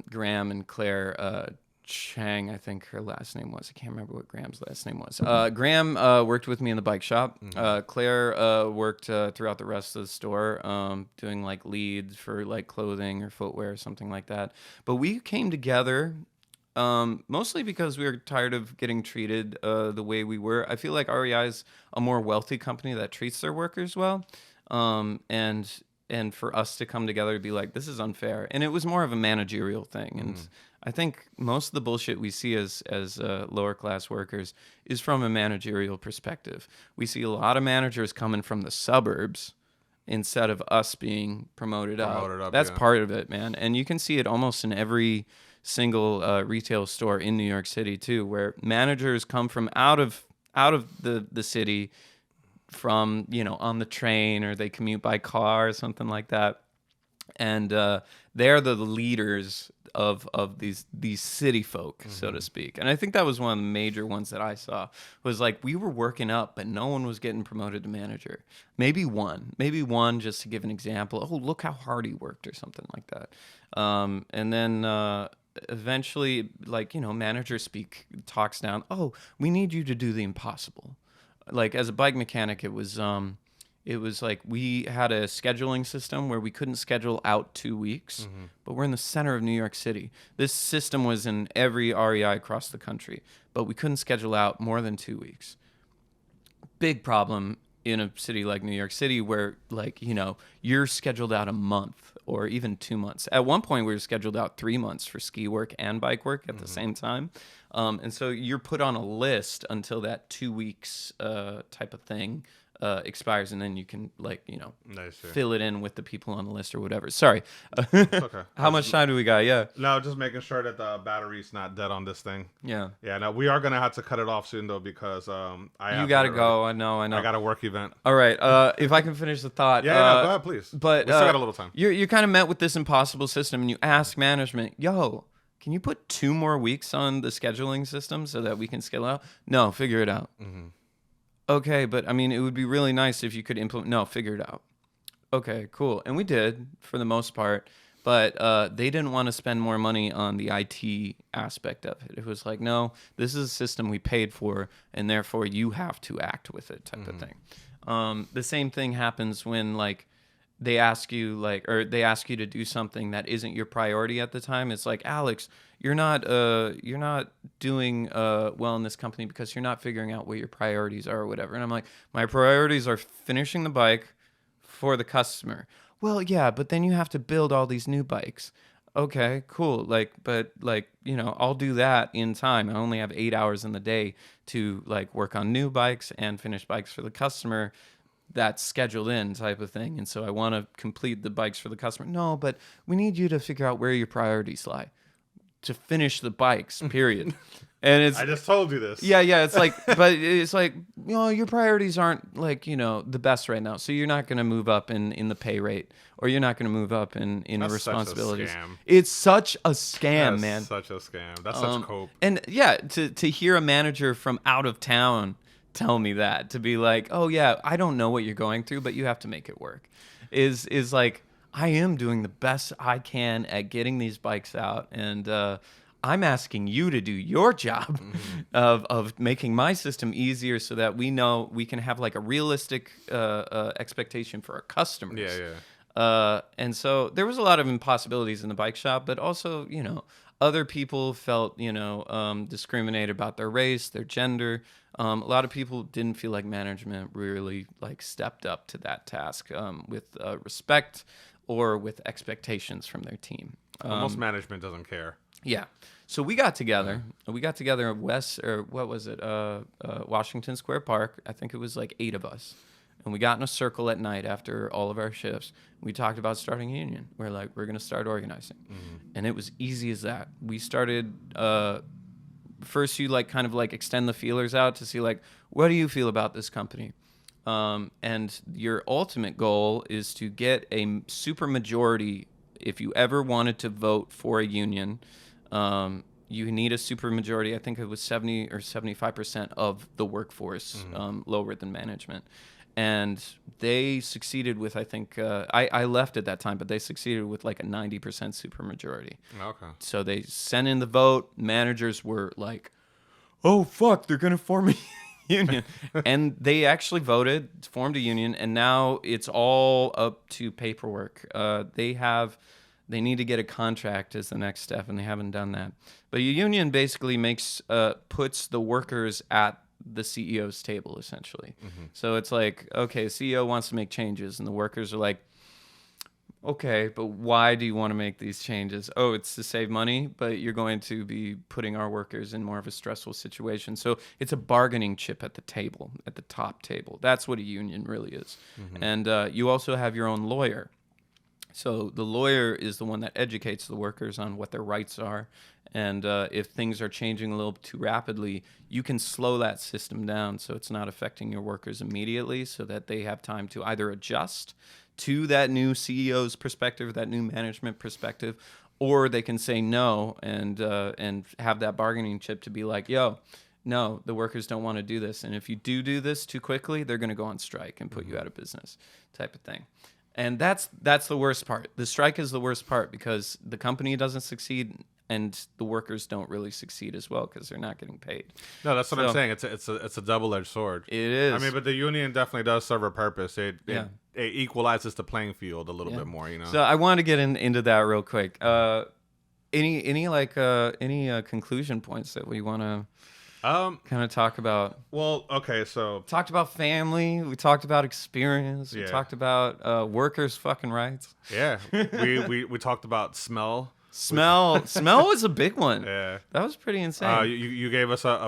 [SPEAKER 1] Graham and Claire Chang, I think her last name was. I can't remember what Graham's last name was. Graham worked with me in the bike shop. Claire worked throughout the rest of the store, doing leads for clothing or footwear or something like that. But we came together mostly because we were tired of getting treated the way we were. I feel like REI is a more wealthy company that treats their workers well, and for us to come together to be this is unfair. And it was more of a managerial thing. And I think most of the bullshit we see as lower class workers is from a managerial perspective. We see a lot of managers coming from the suburbs instead of us being promoted up. That's part of it, man. And you can see it almost in every single retail store in New York City too, where managers come from out of the city, from on the train, or they commute by car or something like that, and they're the leaders of these city folk, so to speak. And I think that was one of the major ones that I saw, was like we were working up, but no one was getting promoted to manager. Maybe one just to give an example. Oh, look how hard he worked, or something like that. And then eventually, like, manager talks down. Oh, we need you to do the impossible. Like, as a bike mechanic, it was like we had a scheduling system where we couldn't schedule out 2 weeks, but we're in the center of New York City. This system was in every REI across the country, but we couldn't schedule out more than 2 weeks. Big problem in a city like New York City, where, like, you're scheduled out a month or even 2 months. At one point, we were scheduled out 3 months for ski work and bike work at the same time. And so you're put on a list until that 2 weeks type of thing expires, and then you can, like, fill it in with the people on the list or whatever. Sorry.
[SPEAKER 2] Okay.
[SPEAKER 1] How much time do we got? Yeah.
[SPEAKER 2] No, just making sure that the battery's not dead on this thing.
[SPEAKER 1] Yeah.
[SPEAKER 2] Yeah. No, we are gonna have to cut it off soon though, because
[SPEAKER 1] You gotta go. I know.
[SPEAKER 2] I got a work event.
[SPEAKER 1] All right. If I can finish the thought.
[SPEAKER 2] Yeah. No, go ahead, please.
[SPEAKER 1] But
[SPEAKER 2] we still got a little time.
[SPEAKER 1] You kind of met with this impossible system, and you ask management, "Yo, can you put 2 more weeks on the scheduling system so that we can scale out?" No, figure it out. Okay, but I mean, it would be really nice if you could implement. No, figure it out. Okay, cool. And we did for the most part, but they didn't want to spend more money on the IT aspect of it. It was like, no, this is a system we paid for, and therefore you have to act with it, type of thing. The same thing happens when, like, they ask you to do something that isn't your priority at the time. It's like, Alex, you're not doing well in this company because you're not figuring out what your priorities are or whatever. And I'm like, my priorities are finishing the bike for the customer. Well, yeah, but then you have to build all these new bikes. Okay, cool. I'll do that in time. I only have 8 hours in the day to, like, work on new bikes and finish bikes for the customer. That's scheduled in, type of thing. And so I want to complete the bikes for the customer. No, but we need you to figure out where your priorities lie to finish the bikes, period. And
[SPEAKER 2] I just told you this.
[SPEAKER 1] Yeah. It's like, but it's like, your priorities aren't, like, the best right now. So you're not going to move up in the pay rate, or you're not going to move up in
[SPEAKER 2] That's
[SPEAKER 1] responsibilities.
[SPEAKER 2] Such a scam.
[SPEAKER 1] It's such a scam, man.
[SPEAKER 2] Such a scam. That's such cope.
[SPEAKER 1] And yeah, to hear a manager from out of town tell me that, to be like, oh yeah, I don't know what you're going through, but you have to make it work, is like, I am doing the best I can at getting these bikes out, and I'm asking you to do your job of making my system easier, so that we know we can have, like, a realistic expectation for our customers.
[SPEAKER 2] Yeah.
[SPEAKER 1] And so there was a lot of impossibilities in the bike shop, but also, other people felt, discriminated about their race, their gender. A lot of people didn't feel like management really, like, stepped up to that task with respect or with expectations from their team.
[SPEAKER 2] Most management doesn't care.
[SPEAKER 1] Yeah. So we got together. We got together at Washington Square Park. I think it was like 8 of us. And we got in a circle at night after all of our shifts. We talked about starting a union. We're like, we're going to start organizing. And it was easy as that. We started, first you, like, kind of, like, extend the feelers out to see, like, what do you feel about this company? And your ultimate goal is to get a super majority. If you ever wanted to vote for a union, you need a super majority. I think it was 70 or 75% of the workforce, lower than management. And they succeeded with, I think, I left at that time, but they succeeded with, like, a 90% supermajority.
[SPEAKER 2] Okay.
[SPEAKER 1] So they sent in the vote. Managers were like, oh, fuck, they're going to form a union. And they actually voted, formed a union, and now it's all up to paperwork. They need to get a contract as the next step, and they haven't done that. But a union basically puts the workers at the CEO's table, essentially. So it's like, okay, the CEO wants to make changes, and the workers are like, okay, but why do you want to make these changes? Oh, it's to save money, but you're going to be putting our workers in more of a stressful situation. So it's a bargaining chip at the table, at the top table. That's what a union really is. And you also have your own lawyer. So the lawyer is the one that educates the workers on what their rights are. And if things are changing a little too rapidly, you can slow that system down so it's not affecting your workers immediately, so that they have time to either adjust to that new CEO's perspective, that new management perspective, or they can say no and have that bargaining chip to be like, yo, no, the workers don't want to do this, and if you do this too quickly, they're going to go on strike and put you out of business, type of thing. And that's the worst part. The strike is the worst part because the company doesn't succeed and the workers don't really succeed as well because they're not getting paid.
[SPEAKER 2] No, that's what I'm saying. It's a double-edged sword.
[SPEAKER 1] It is.
[SPEAKER 2] I mean, but the union definitely does serve a purpose. It equalizes the playing field a little bit more, you know.
[SPEAKER 1] So I want to get into that real quick. Any conclusion points that we want to kind of talk about?
[SPEAKER 2] Well, okay, so
[SPEAKER 1] talked about family. We talked about experience. We talked about workers' fucking rights.
[SPEAKER 2] Yeah, we talked about smell.
[SPEAKER 1] Smell was a big one.
[SPEAKER 2] Yeah,
[SPEAKER 1] that was pretty insane.
[SPEAKER 2] You gave us a